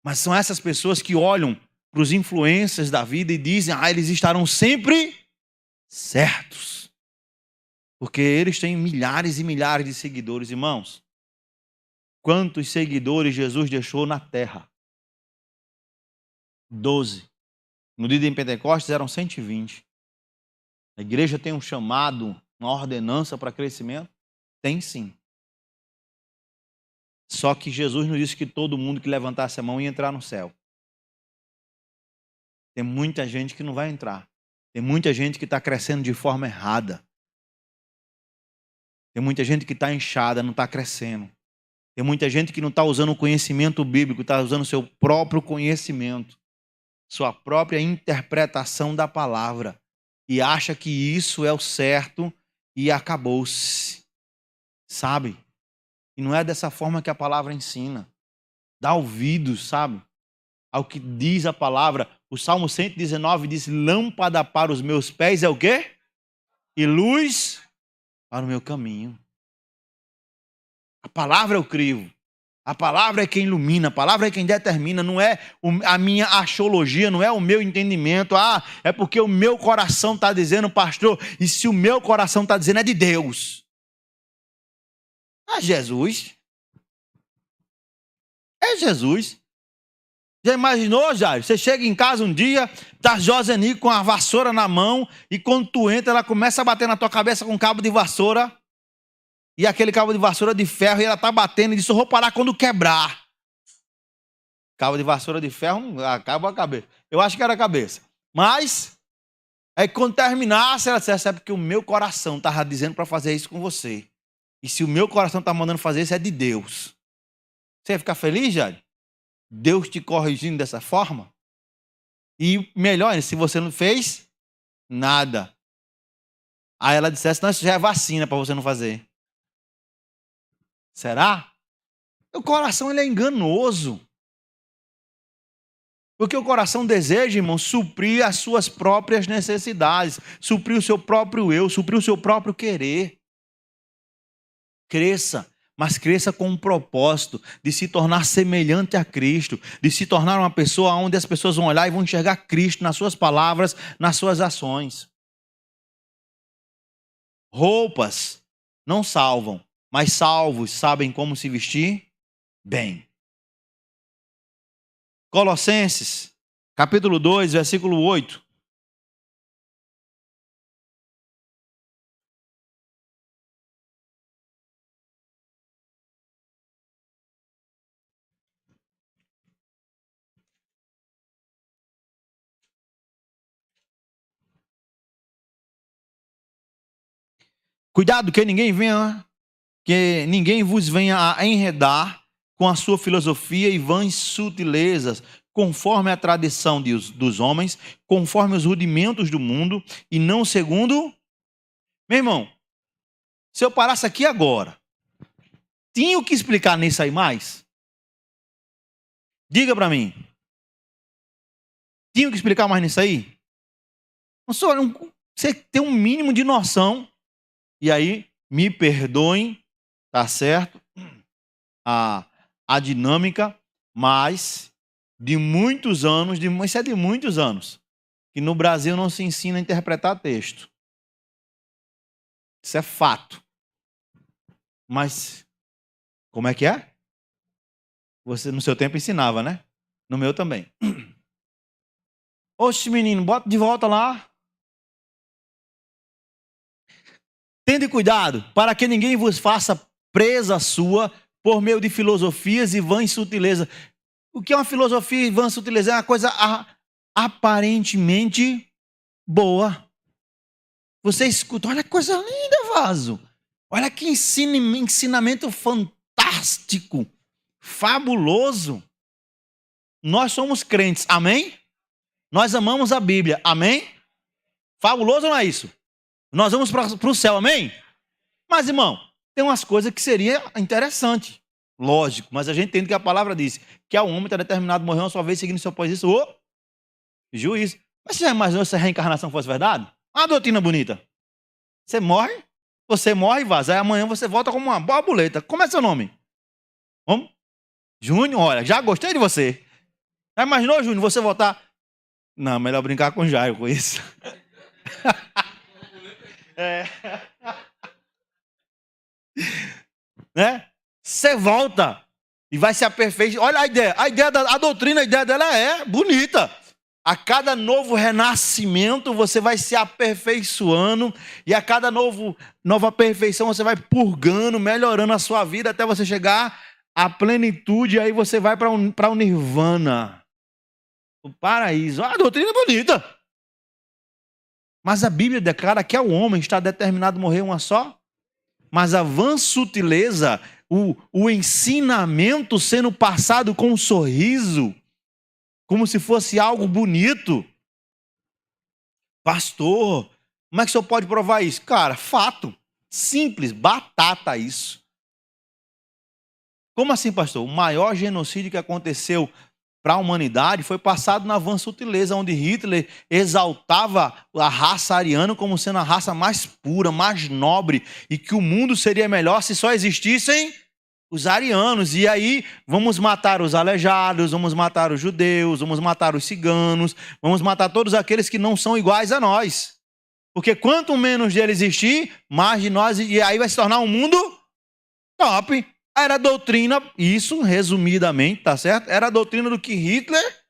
S2: Mas são essas pessoas que olham para os influencers da vida e dizem, eles estarão sempre certos. Porque eles têm milhares e milhares de seguidores, irmãos. Quantos seguidores Jesus deixou na terra? 12. No dia de Pentecostes eram 120. A igreja tem um chamado, uma ordenança para crescimento? Tem sim. Só que Jesus nos disse que todo mundo que levantasse a mão ia entrar no céu. Tem muita gente que não vai entrar. Tem muita gente que está crescendo de forma errada. Tem muita gente que está inchada, não está crescendo. Tem muita gente que não está usando o conhecimento bíblico, está usando o seu próprio conhecimento, sua própria interpretação da palavra. E acha que isso é o certo e acabou-se. Sabe? E não é dessa forma que a palavra ensina. Dá ouvidos, sabe? Ao que diz a palavra. O Salmo 119 diz, lâmpada para os meus pés é o quê? E luz para o meu caminho. A palavra é o crivo. A palavra é quem ilumina, a palavra é quem determina, não é a minha axiologia, não é o meu entendimento. É porque o meu coração está dizendo, pastor, e se o meu coração está dizendo é de Deus. Jesus. É Jesus. Já imaginou, Jair? Você chega em casa um dia, tá Joseni com a vassoura na mão, e quando tu entra, ela começa a bater na tua cabeça com um cabo de vassoura, e aquele cabo de vassoura de ferro, e ela tá batendo, e diz, eu vou parar quando quebrar. Cabo de vassoura de ferro, acaba a cabeça. Eu acho que era a cabeça. Mas, aí quando terminasse, ela disse, é porque o meu coração estava dizendo para fazer isso com você. E se o meu coração está mandando fazer isso, é de Deus. Você ia ficar feliz, Jair? Deus te corrigindo dessa forma? E melhor, se você não fez nada. Aí ela dissesse, não, isso já é vacina para você não fazer. Será? O coração ele é enganoso. Porque o coração deseja, irmão, suprir as suas próprias necessidades, suprir o seu próprio eu, suprir o seu próprio querer. Cresça, mas cresça com um propósito de se tornar semelhante a Cristo, de se tornar uma pessoa onde as pessoas vão olhar e vão enxergar Cristo nas suas palavras, nas suas ações. Roupas não salvam, mas salvos sabem como se vestir. bem. Colossenses, capítulo 2, versículo 8. Cuidado que ninguém vos venha a enredar com a sua filosofia e vãs sutilezas, conforme a tradição dos homens, conforme os rudimentos do mundo, e não segundo... Meu irmão, se eu parasse aqui agora, tinha o que explicar nisso aí mais? Diga para mim. Tinha o que explicar mais nisso aí? Você tem um mínimo de noção, e aí, me perdoem, tá certo? A dinâmica, mas de muitos anos, isso é de muitos anos, que no Brasil não se ensina a interpretar texto. Isso é fato. Mas, como é que é? Você no seu tempo ensinava, né? No meu também. Oxe, menino, bota de volta lá. Tende cuidado, para que ninguém vos faça presa sua por meio de filosofias e vãs sutilezas. O que é uma filosofia e vã sutileza? É uma coisa aparentemente boa. Você escuta, olha que coisa linda, vaso. Olha que ensinamento fantástico, fabuloso. Nós somos crentes, amém? Nós amamos a Bíblia, amém? Fabuloso ou não é isso? Nós vamos para o céu, amém? Mas, irmão, tem umas coisas que seria interessante, lógico, mas a gente entende que a palavra diz que ao homem está determinado morrer uma só vez, seguindo seu após isso, o juízo. Mas você já imaginou se a reencarnação fosse verdade? Uma doutrina bonita. Você morre e vaza. Aí amanhã você volta como uma borboleta. Como é seu nome? Vamos? Júnior, olha, já gostei de você. Já imaginou, Júnior, você voltar? Não, melhor brincar com o Jairo com isso. Né? Você volta e vai se aperfeiçoar. Olha a doutrina, a ideia dela é bonita. A cada novo renascimento você vai se aperfeiçoando e a cada nova perfeição você vai purgando, melhorando a sua vida até você chegar à plenitude, e aí você vai para o nirvana, o paraíso. A doutrina é bonita. Mas a Bíblia declara que ao homem está determinado morrer uma só. Mas a vã sutileza, o ensinamento sendo passado com um sorriso, como se fosse algo bonito. Pastor, como é que o senhor pode provar isso? Cara, fato, simples, batata isso. Como assim, pastor? O maior genocídio que aconteceu para a humanidade foi passado na vã sutileza, onde Hitler exaltava a raça ariana como sendo a raça mais pura, mais nobre, e que o mundo seria melhor se só existissem os arianos. E aí vamos matar os aleijados, vamos matar os judeus, vamos matar os ciganos, vamos matar todos aqueles que não são iguais a nós. Porque quanto menos dele existir, mais de nós, e aí vai se tornar um mundo top. Era a doutrina, isso resumidamente, tá certo? Era a doutrina do que Hitler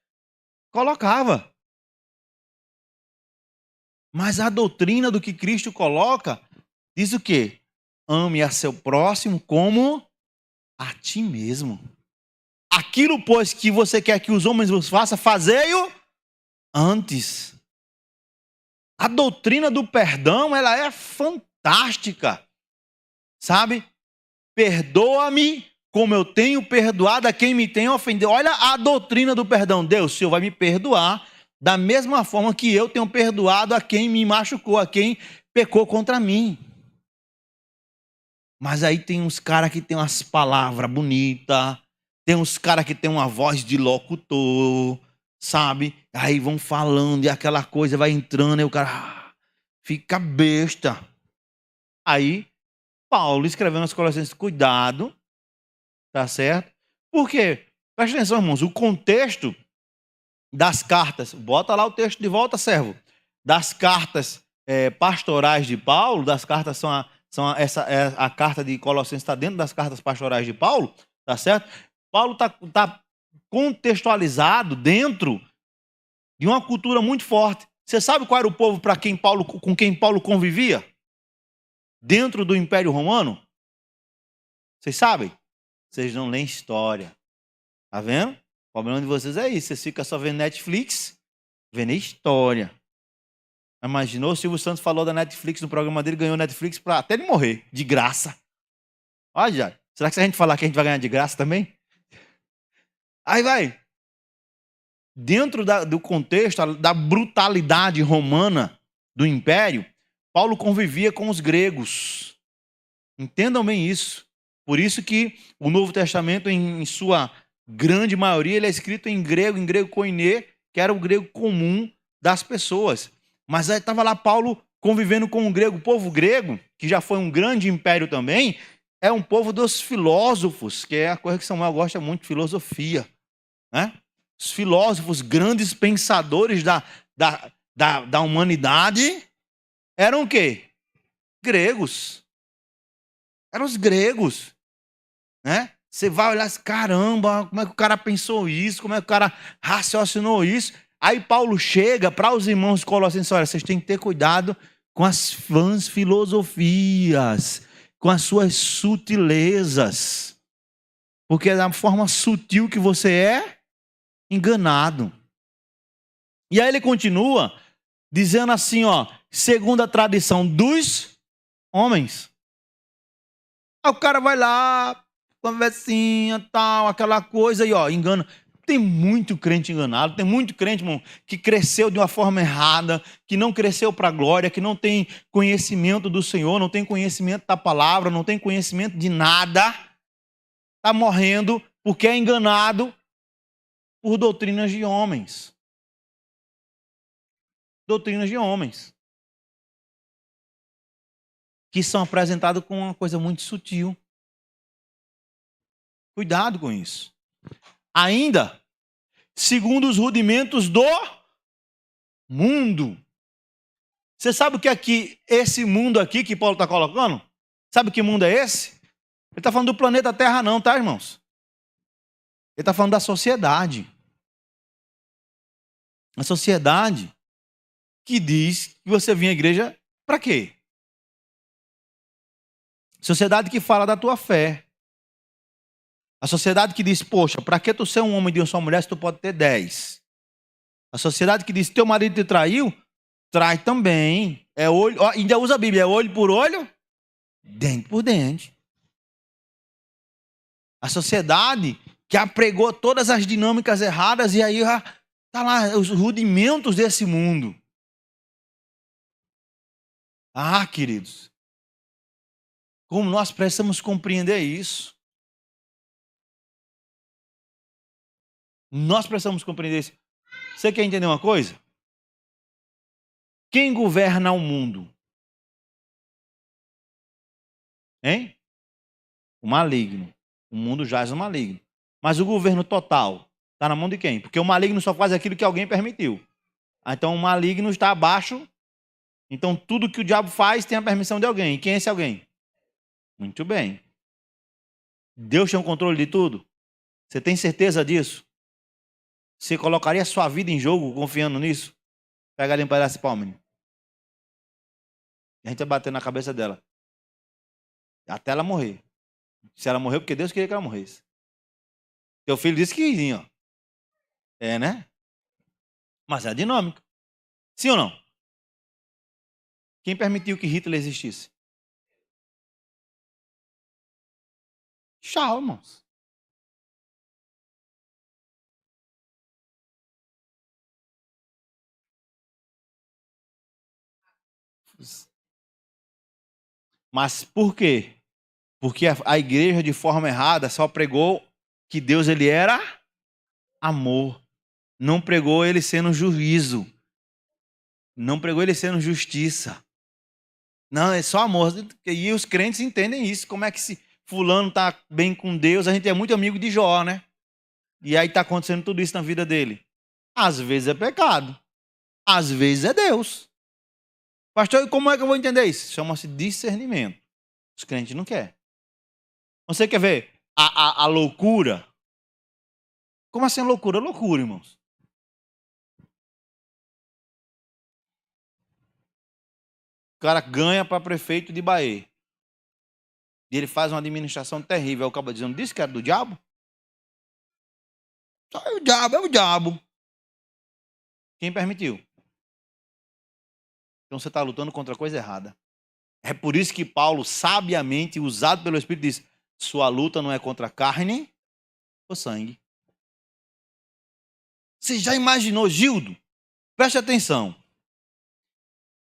S2: colocava. Mas a doutrina do que Cristo coloca diz o quê? Ame a seu próximo como a ti mesmo. Aquilo, pois, que você quer que os homens vos façam, fazei-o antes. A doutrina do perdão, ela é fantástica. Sabe? Perdoa-me como eu tenho perdoado a quem me tem ofendido. Olha a doutrina do perdão. Deus, o Senhor vai me perdoar da mesma forma que eu tenho perdoado a quem me machucou, a quem pecou contra mim. Mas aí tem uns caras que tem umas palavras bonitas, tem uns caras que tem uma voz de locutor, sabe? Aí vão falando e aquela coisa vai entrando e o cara fica besta. Aí Paulo escrevendo aos Colossenses, cuidado, tá certo? Por quê? Presta atenção, irmãos, o contexto das cartas, bota lá o texto de volta, servo, das cartas pastorais de Paulo, das cartas a carta de Colossenses está dentro das cartas pastorais de Paulo, tá certo? Paulo está contextualizado dentro de uma cultura muito forte. Você sabe qual era o povo com quem Paulo convivia? Dentro do Império Romano? Vocês sabem? Vocês não leem história. Tá vendo? O problema de vocês é isso. Vocês ficam só vendo Netflix, vendo história. Imaginou? O Silvio Santos falou da Netflix no programa dele, ganhou Netflix para até ele morrer, de graça. Olha, será que se a gente falar que a gente vai ganhar de graça também? Aí vai. Dentro do contexto da brutalidade romana do Império, Paulo convivia com os gregos. Entendam bem isso. Por isso que o Novo Testamento, em sua grande maioria, ele é escrito em grego koiné, que era o grego comum das pessoas. Mas aí estava lá Paulo convivendo com o grego. O povo grego, que já foi um grande império também, é um povo dos filósofos, que é a coisa que Samuel gosta muito, filosofia. Né? Os filósofos, grandes pensadores da humanidade, eram o quê? Gregos. Eram os gregos. Né? Você vai olhar assim, caramba, como é que o cara pensou isso? Como é que o cara raciocinou isso? Aí Paulo chega para os irmãos colossenses, olha, vocês têm que ter cuidado com as vãs filosofias, com as suas sutilezas. Porque é da forma sutil que você é enganado. E aí ele continua dizendo assim, ó, segundo a tradição dos homens. Aí o cara vai lá, conversinha, tal, aquela coisa, e ó, engana. Tem muito crente enganado, tem muito crente, irmão, que cresceu de uma forma errada, que não cresceu para a glória, que não tem conhecimento do Senhor, não tem conhecimento da palavra, não tem conhecimento de nada, está morrendo porque é enganado por doutrinas de homens. Doutrinas de homens. Que são apresentadas com uma coisa muito sutil. Cuidado com isso. Ainda, segundo os rudimentos do mundo. Você sabe o que é esse mundo aqui que Paulo está colocando? Sabe que mundo é esse? Ele está falando do planeta Terra não, tá, irmãos? Ele está falando da sociedade. A sociedade que diz que você vem à igreja para quê? Sociedade que fala da tua fé. A sociedade que diz, poxa, para que tu ser um homem de uma só mulher se tu pode ter 10? A sociedade que diz, teu marido te traiu, trai também. É olho, ó, ainda usa a Bíblia, é olho por olho, dente por dente. A sociedade que apregou todas as dinâmicas erradas e aí está lá os rudimentos desse mundo. Ah, queridos, como nós precisamos compreender isso. Nós precisamos compreender isso. Você quer entender uma coisa? Quem governa o mundo? Hein? O maligno. O mundo jaz no maligno. Mas o governo total está na mão de quem? Porque o maligno só faz aquilo que alguém permitiu. Então o maligno está abaixo. Então tudo que o diabo faz tem a permissão de alguém. E quem é esse alguém? Muito bem. Deus tem o controle de tudo? Você tem certeza disso? Você colocaria a sua vida em jogo confiando nisso? Pega ali um pedaço de pau, menino. A gente vai bater na cabeça dela. Até ela morrer. Se ela morreu, porque Deus queria que ela morresse. Teu filho disse que ia, ó. É, né? Mas é dinâmico. Sim ou não? Quem permitiu que Hitler existisse? Tchau, irmãos. Mas por quê? Porque a igreja, de forma errada, só pregou que Deus ele era amor. Não pregou ele sendo juízo. Não pregou ele sendo justiça. Não, é só amor. E os crentes entendem isso. Como é que se fulano está bem com Deus? A gente é muito amigo de Jó, né? E aí está acontecendo tudo isso na vida dele. Às vezes é pecado. Às vezes é Deus. Pastor, e como é que eu vou entender isso? Chama-se discernimento. Os crentes não querem. Você quer ver a loucura Como assim loucura? Loucura, irmãos. O cara ganha para prefeito de Bahia. E ele faz uma administração terrível. Aí o cabo dizendo, disse que era do diabo? É o diabo, é o diabo. Quem permitiu? Então você está lutando contra a coisa errada. É por isso que Paulo, sabiamente, usado pelo Espírito, diz, sua luta não é contra a carne ou sangue. Você já imaginou, Gildo? Preste atenção.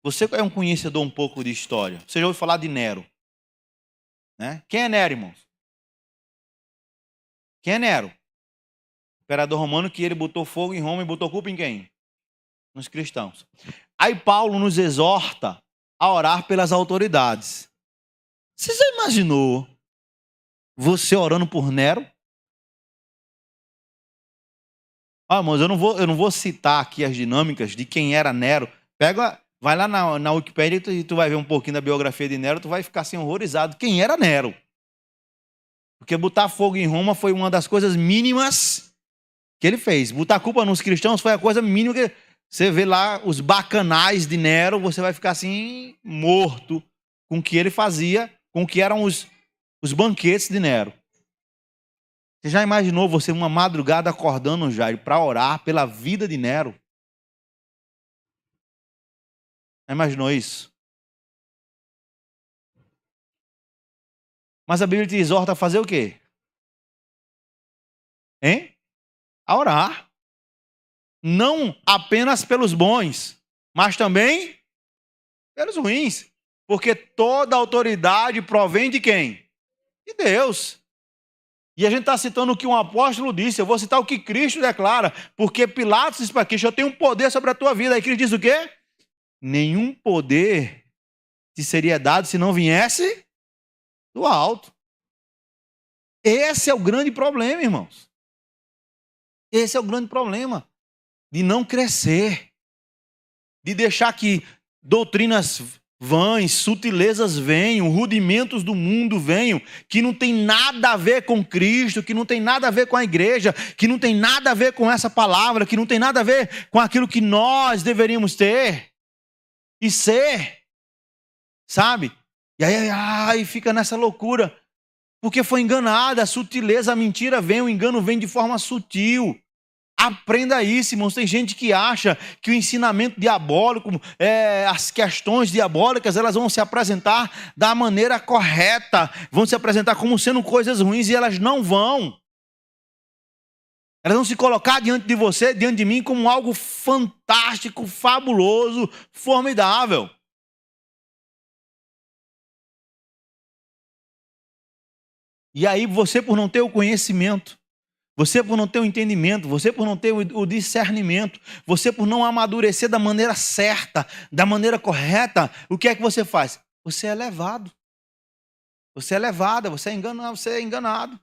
S2: Você é um conhecedor um pouco de história. Você já ouviu falar de Nero? Né? Quem é Nero, irmãos? Quem é Nero? Imperador romano que ele botou fogo em Roma e botou culpa em quem? Nos cristãos. Aí Paulo nos exorta a orar pelas autoridades. Você já imaginou você orando por Nero? Irmãos, eu não vou citar aqui as dinâmicas de quem era Nero. Vai lá na Wikipédia e tu vai ver um pouquinho da biografia de Nero, tu vai ficar assim horrorizado. Quem era Nero? Porque botar fogo em Roma foi uma das coisas mínimas que ele fez. Botar a culpa nos cristãos foi a coisa mínima que... Você vê lá os bacanais de Nero, você vai ficar assim, morto com o que ele fazia, com o que eram os banquetes de Nero. Você já imaginou você uma madrugada acordando, Jair, para orar pela vida de Nero? Já imaginou isso? Mas a Bíblia te exorta a fazer o quê? Hein? A orar. Não apenas pelos bons, mas também pelos ruins. Porque toda autoridade provém de quem? De Deus. E a gente está citando o que um apóstolo disse. Eu vou citar o que Cristo declara. Porque Pilatos disse para Cristo, eu tenho um poder sobre a tua vida. Aí Cristo diz o quê? Nenhum poder te seria dado se não viesse do alto. Esse é o grande problema, irmãos. Esse é o grande problema. De não crescer. De deixar que doutrinas vãs, sutilezas venham, rudimentos do mundo venham, que não tem nada a ver com Cristo, que não tem nada a ver com a igreja, que não tem nada a ver com essa palavra, que não tem nada a ver com aquilo que nós deveríamos ter e ser. Sabe? E aí fica nessa loucura. Porque foi enganada, a sutileza, a mentira vem, o engano vem de forma sutil. Aprenda isso, irmãos. Tem gente que acha que o ensinamento diabólico, as questões diabólicas, elas vão se apresentar da maneira correta, vão se apresentar como sendo coisas ruins e elas não vão. Elas vão se colocar diante de você, diante de mim, como algo fantástico, fabuloso, formidável. E aí você, por não ter o conhecimento, você por não ter o entendimento, você por não ter o discernimento, você por não amadurecer da maneira certa, da maneira correta, o que é que você faz? Você é levado. Você é levada, você é enganado.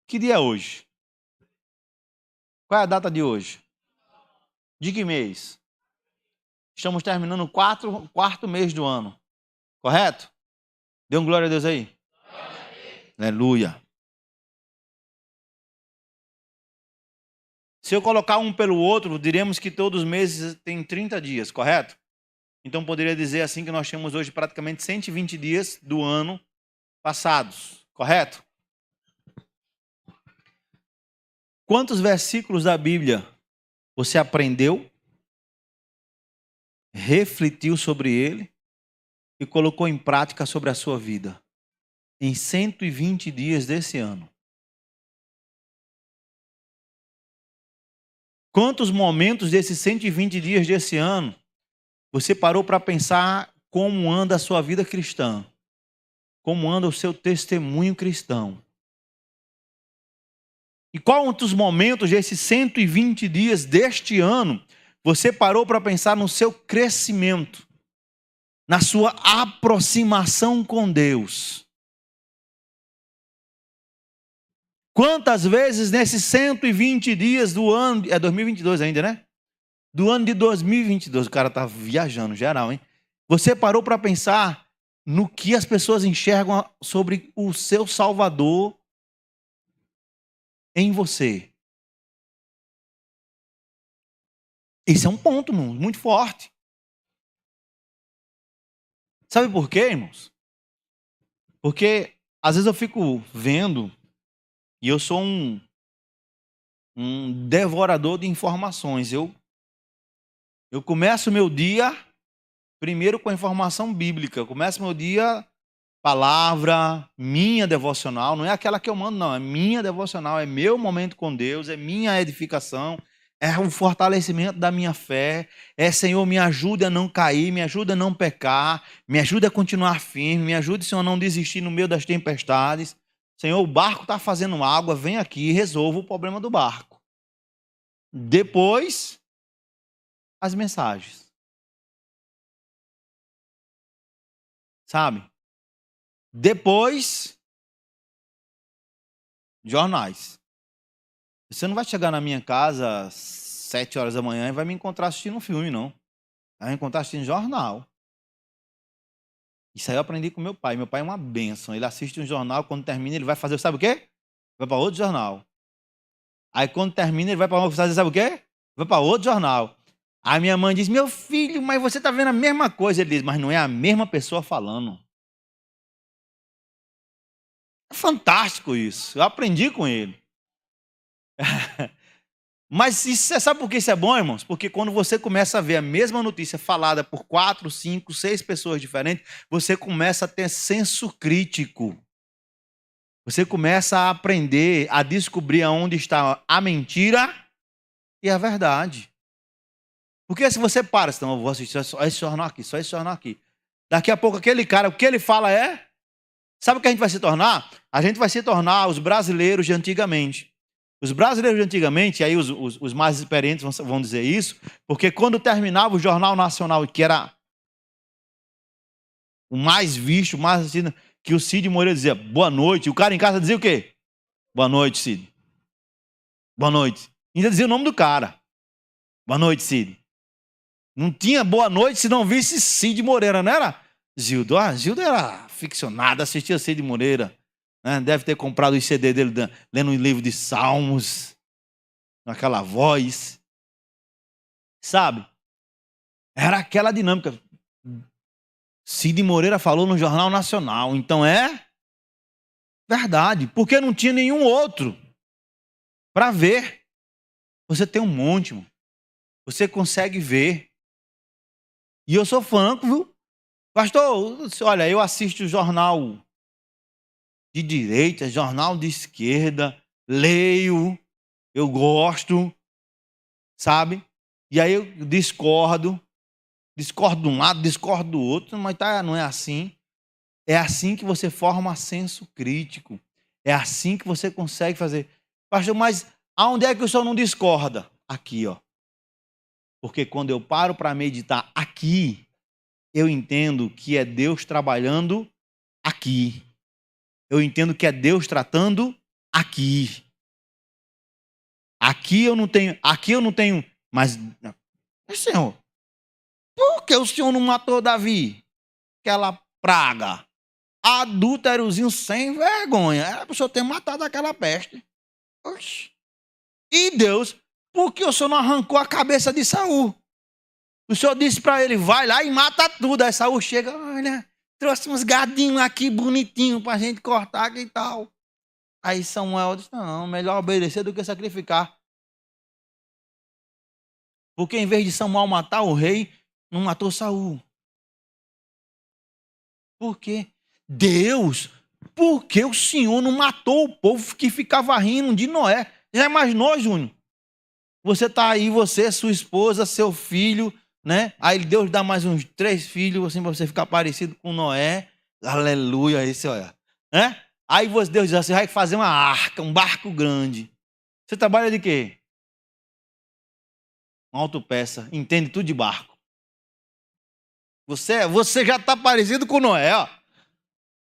S2: Que dia é hoje? Qual é a data de hoje? De que mês? Estamos terminando o quarto mês do ano. Correto? Dê um glória a Deus aí. Aleluia. Se eu colocar um pelo outro, diríamos que todos os meses têm 30 dias, correto? Então poderia dizer assim que nós temos hoje praticamente 120 dias do ano passados, correto? Quantos versículos da Bíblia você aprendeu, refletiu sobre ele e colocou em prática sobre a sua vida em 120 dias desse ano? Quantos momentos desses 120 dias desse ano você parou para pensar como anda a sua vida cristã? Como anda o seu testemunho cristão? E quantos momentos desses 120 dias deste ano você parou para pensar no seu crescimento, na sua aproximação com Deus? Quantas vezes nesses 120 dias do ano... É 2022 ainda, né? Do ano de 2022. O cara tá viajando geral, hein? Você parou para pensar no que as pessoas enxergam sobre o seu Salvador em você. Esse é um ponto muito forte. Sabe por quê, irmãos? Porque às vezes eu fico vendo e eu sou um devorador de informações. Eu começo meu dia primeiro com a informação bíblica. Eu começo meu dia palavra, minha devocional, não é aquela que eu mando, não, é minha devocional, é meu momento com Deus, é minha edificação, é o fortalecimento da minha fé, é Senhor, me ajude a não cair, me ajude a não pecar, me ajude a continuar firme, me ajude, Senhor, a não desistir no meio das tempestades. Senhor, o barco está fazendo água, vem aqui e resolva o problema do barco. Depois, as mensagens. Sabe? Depois, jornais. Você não vai chegar na minha casa às 7 horas da manhã e vai me encontrar assistindo um filme, não. Vai me encontrar assistindo jornal. Isso aí eu aprendi com meu pai. Meu pai é uma bênção. Ele assiste um jornal, quando termina ele vai fazer, sabe o quê? Vai para outro jornal. Aí quando termina ele vai para fazer, sabe o quê? Vai para outro jornal. Aí minha mãe diz, meu filho, mas você está vendo a mesma coisa. Ele diz, mas não é a mesma pessoa falando. É fantástico isso. Eu aprendi com ele. Mas isso, sabe por que isso é bom, irmãos? Porque quando você começa a ver a mesma notícia falada por 4, 5, 6 pessoas diferentes, você começa a ter senso crítico. Você começa a aprender, a descobrir aonde está a mentira e a verdade. Porque se você para, então eu vou assistir só esse jornal aqui, só esse jornal aqui. Daqui a pouco aquele cara, o que ele fala é... Sabe o que a gente vai se tornar? A gente vai se tornar os brasileiros de antigamente. Os brasileiros de antigamente, e aí os mais experientes vão dizer isso, porque quando terminava o Jornal Nacional, que era o mais visto, o mais assistido, que o Cid Moreira dizia, boa noite, e o cara em casa dizia o quê? Boa noite, Cid. Boa noite. Ainda dizia o nome do cara. Boa noite, Cid. Não tinha boa noite se não visse Cid Moreira, não era? Gildo. Gildo era ficcionado, assistia Cid Moreira. Né? Deve ter comprado o CD dele lendo um livro de Salmos, naquela voz. Sabe? Era aquela dinâmica. Cid Moreira falou no Jornal Nacional. Então é verdade. Porque não tinha nenhum outro para ver. Você tem um monte, irmão. Você consegue ver. E eu sou franco, viu? Pastor, olha, eu assisto jornal de direita, jornal de esquerda, leio, eu gosto, sabe? E aí eu discordo de um lado, discordo do outro, mas não é assim. É assim que você forma senso crítico. É assim que você consegue fazer. Pastor, mas aonde é que o senhor não discorda? Aqui, ó. Porque quando eu paro para meditar aqui, eu entendo que é Deus trabalhando aqui. Eu entendo que é Deus tratando aqui. Aqui eu não tenho, mas Senhor, por que o Senhor não matou Davi? Aquela praga, adúlterozinho sem vergonha. Era para o Senhor ter matado aquela peste. Oxi. E Deus, por que o Senhor não arrancou a cabeça de Saul? O Senhor disse para ele, vai lá e mata tudo. Aí Saul chega, olha, trouxe uns gadinhos aqui bonitinhos para a gente cortar aqui e tal. Aí Samuel disse, não, melhor obedecer do que sacrificar. Porque em vez de Samuel matar o rei, não matou Saul. Por quê? Deus, por que o Senhor não matou o povo que ficava rindo de Noé? Já imaginou, Júnior? Você está aí, você, sua esposa, seu filho, né? Aí Deus dá mais uns 3 filhos, assim, para você ficar parecido com Noé. Aleluia, esse, olha. Né? Aí Deus diz assim, vai fazer uma arca, um barco grande. Você trabalha de quê? Uma autopeça, entende tudo de barco. Você já está parecido com Noé, ó.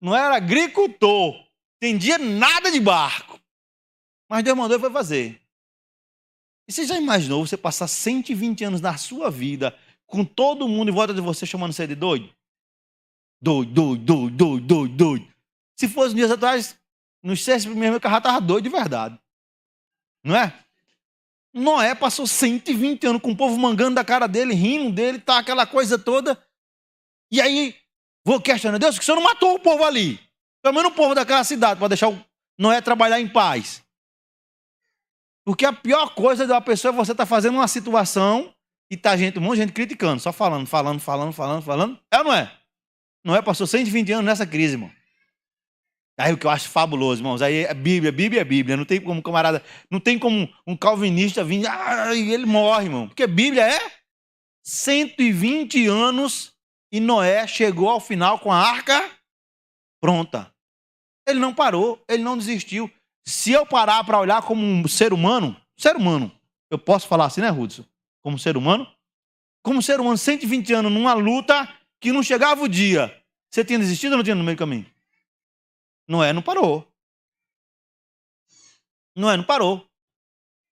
S2: Não era agricultor, entendia nada de barco. Mas Deus mandou e foi fazer. E você já imaginou você passar 120 anos da sua vida com todo mundo em volta de você chamando você de doido? Doido. Se fosse dias atrás, nos 6 primeiros meses, o carro estava doido de verdade. Não é? Noé passou 120 anos com o povo mangando da cara dele, rindo dele, tá aquela coisa toda. E aí, vou questionar, Deus, que o senhor não matou o povo ali? Pelo menos o povo daquela cidade, para deixar o Noé trabalhar em paz. Porque a pior coisa de uma pessoa é você estar fazendo uma situação e tá um monte de gente criticando, só falando. É ou não é? Noé passou 120 anos nessa crise, irmão. Aí o que eu acho fabuloso, irmãos, aí é Bíblia. Não tem como camarada, não tem como um calvinista vir, e ele morre, irmão. Porque Bíblia é 120 anos e Noé chegou ao final com a arca pronta. Ele não parou, ele não desistiu. Se eu parar para olhar como um ser humano, eu posso falar assim, né, Hudson? Como ser humano, 120 anos numa luta que não chegava o dia. Você tinha desistido ou não tinha no meio do caminho? Noé não parou.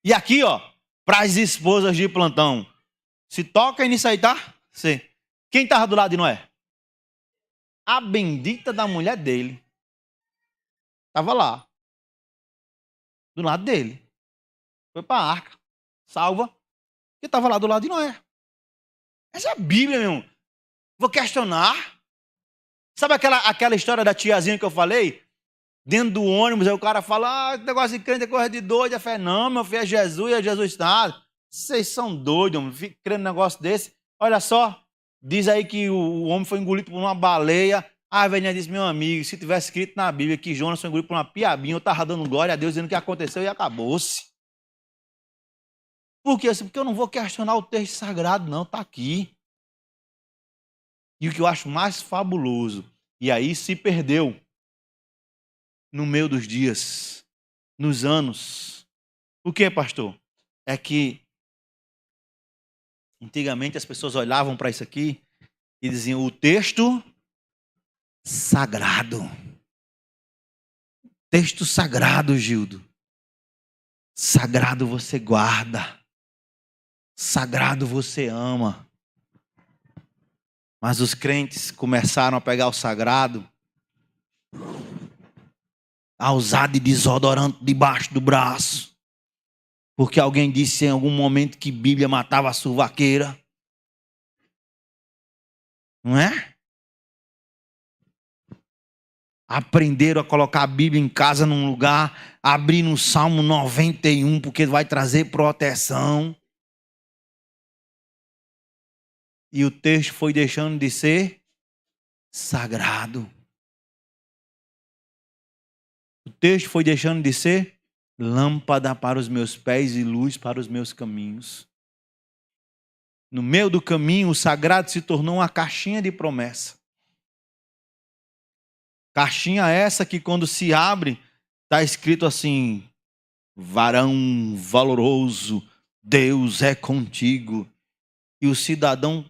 S2: E aqui, ó, para as esposas de plantão, se toca nisso aí, tá? Sim. Quem estava do lado de Noé? A bendita da mulher dele. Estava lá. Do lado dele. Foi para a arca. Salva. E estava lá do lado de Noé. Essa é a Bíblia, meu irmão. Vou questionar. Sabe aquela história da tiazinha que eu falei? Dentro do ônibus, aí o cara fala, esse negócio de crente é coisa de doido. Eu falei, não, meu filho, é Jesus e é Jesus está. Vocês são doidos, homem. Fica crendo num negócio desse. Olha só, diz aí que o homem foi engolido por uma baleia. A velhinha disse, meu amigo, se tivesse escrito na Bíblia que Jonas foi engolido por uma piabinha, eu estava dando glória a Deus, dizendo que aconteceu e acabou-se. Por quê? Porque eu não vou questionar o texto sagrado, não, está aqui. E o que eu acho mais fabuloso, e aí se perdeu no meio dos dias, nos anos. O que, pastor? É que antigamente as pessoas olhavam para isso aqui e diziam, o texto sagrado. Texto sagrado, Gildo. Sagrado você guarda. Sagrado você ama. Mas os crentes começaram a pegar o sagrado, a usar de desodorante debaixo do braço. Porque alguém disse em algum momento que Bíblia matava a suvaqueira. Não é? Aprenderam a colocar a Bíblia em casa num lugar, abrir no Salmo 91, porque vai trazer proteção. E o texto foi deixando de ser sagrado. O texto foi deixando de ser lâmpada para os meus pés e luz para os meus caminhos. No meio do caminho, o sagrado se tornou uma caixinha de promessa. Caixinha essa que quando se abre, está escrito assim, varão valoroso, Deus é contigo. E o cidadão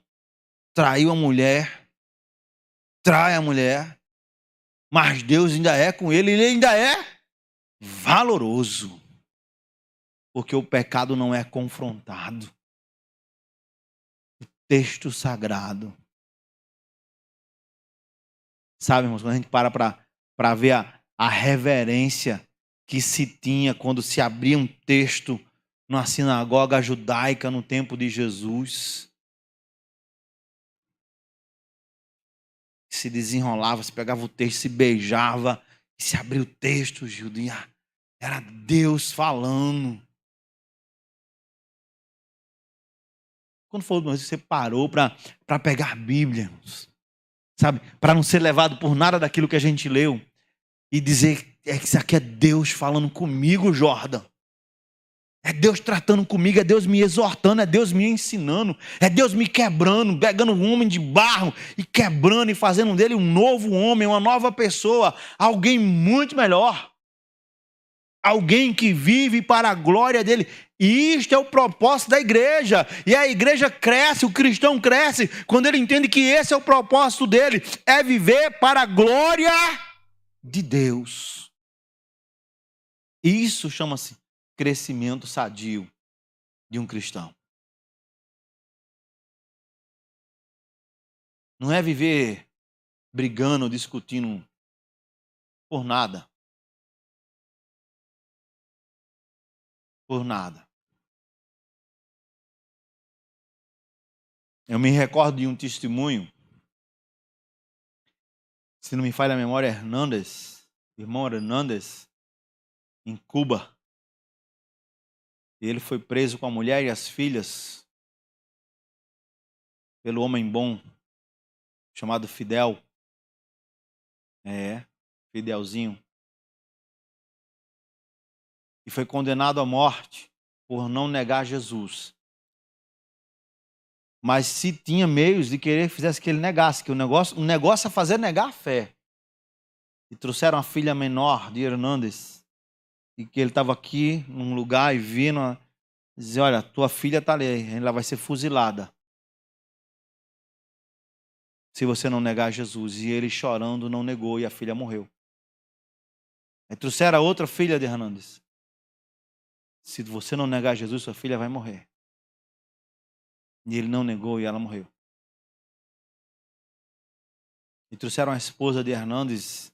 S2: traiu a mulher, trai a mulher, mas Deus ainda é com ele, ele ainda é valoroso. Porque o pecado não é confrontado. O texto sagrado. Sabe, irmãos, quando a gente para ver a reverência que se tinha quando se abria um texto numa sinagoga judaica no tempo de Jesus. Se desenrolava, se pegava o texto, se beijava, e se abria o texto, Gildo, e era Deus falando. Quando foi uma vez que você parou para pegar a Bíblia, irmãos? Sabe, para não ser levado por nada daquilo que a gente leu e dizer, que isso aqui é Deus falando comigo, Jordan. É Deus tratando comigo, é Deus me exortando, é Deus me ensinando, é Deus me quebrando, pegando um homem de barro e quebrando e fazendo dele um novo homem, uma nova pessoa, alguém muito melhor. Alguém que vive para a glória dele. E isto é o propósito da igreja. E a igreja cresce, o cristão cresce, quando ele entende que esse é o propósito dele. É viver para a glória de Deus. Isso chama-se crescimento sadio de um cristão. Não é viver brigando, discutindo por nada. Por nada. Eu me recordo de um testemunho, se não me falha a memória, irmão Hernandes, em Cuba. E ele foi preso com a mulher e as filhas pelo homem bom, chamado Fidel. Fidelzinho. E foi condenado à morte por não negar Jesus. Mas se tinha meios de querer que fizesse que ele negasse, que o negócio a fazer é negar a fé. E trouxeram a filha menor de Hernandes, e que ele estava aqui num lugar e vindo, dizer, olha, tua filha está ali, ela vai ser fuzilada se você não negar Jesus. E ele chorando não negou e a filha morreu. Aí trouxeram a outra filha de Hernandes. Se você não negar Jesus, sua filha vai morrer. E ele não negou e ela morreu. E trouxeram a esposa de Hernandes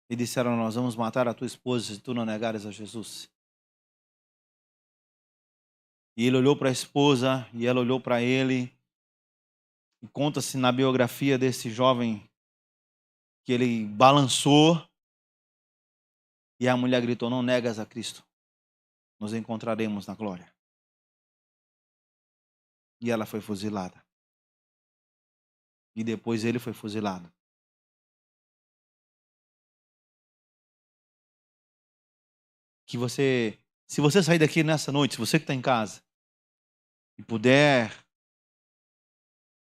S2: e disseram, nós vamos matar a tua esposa se tu não negares a Jesus. E ele olhou para a esposa e ela olhou para ele. E conta-se na biografia desse jovem que ele balançou e a mulher gritou, não negas a Cristo, nos encontraremos na glória. E ela foi fuzilada. E depois ele foi fuzilado. Que você, se você sair daqui nessa noite, se você que está em casa, e puder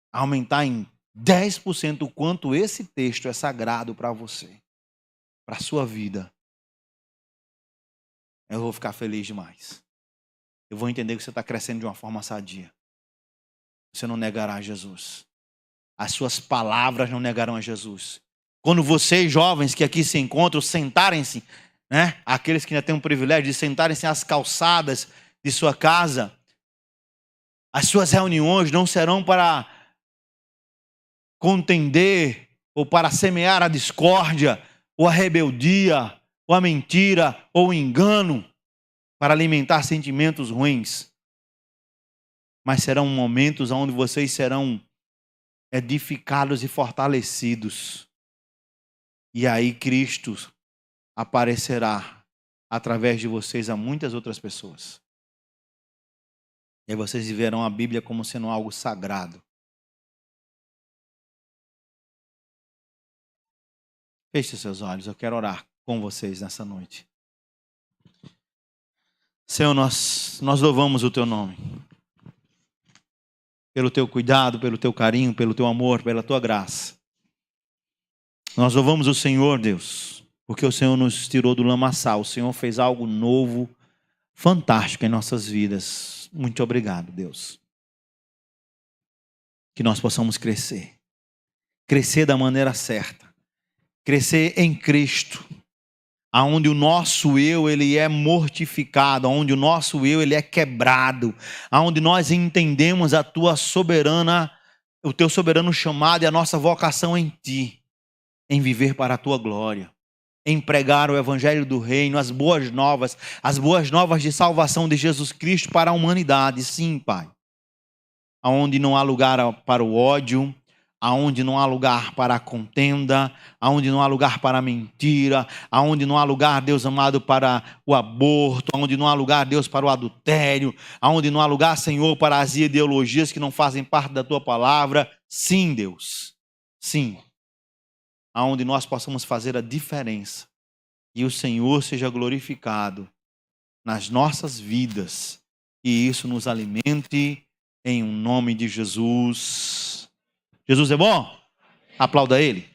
S2: aumentar em 10% o quanto esse texto é sagrado para você, para a sua vida, eu vou ficar feliz demais. Eu vou entender que você está crescendo de uma forma sadia. Você não negará a Jesus. As suas palavras não negarão a Jesus. Quando vocês, jovens que aqui se encontram, sentarem-se, né? Aqueles que ainda têm o privilégio de sentarem-se às calçadas de sua casa, as suas reuniões não serão para contender ou para semear a discórdia, ou a rebeldia, ou a mentira, ou o engano, para alimentar sentimentos ruins. Mas serão momentos onde vocês serão edificados e fortalecidos. E aí Cristo aparecerá através de vocês a muitas outras pessoas. E aí vocês verão a Bíblia como sendo algo sagrado. Feche seus olhos, eu quero orar com vocês nessa noite. Senhor, nós louvamos o teu nome. Pelo teu cuidado, pelo teu carinho, pelo teu amor, pela tua graça. Nós louvamos o Senhor, Deus, porque o Senhor nos tirou do lamaçal. O Senhor fez algo novo, fantástico em nossas vidas. Muito obrigado, Deus. Que nós possamos crescer. Crescer da maneira certa. Crescer em Cristo. Aonde o nosso eu, ele é mortificado, aonde o nosso eu, ele é quebrado, aonde nós entendemos a tua soberana, o teu soberano chamado e a nossa vocação em ti, em viver para a tua glória, em pregar o evangelho do reino, as boas novas de salvação de Jesus Cristo para a humanidade, sim, Pai. Aonde não há lugar para o ódio, aonde não há lugar para a contenda, aonde não há lugar para a mentira, aonde não há lugar, Deus amado, para o aborto, aonde não há lugar, Deus, para o adultério, aonde não há lugar, Senhor, para as ideologias que não fazem parte da tua palavra. Sim, Deus, sim. Aonde nós possamos fazer a diferença e o Senhor seja glorificado nas nossas vidas e isso nos alimente em nome de Jesus. Jesus é bom? Aplauda Ele.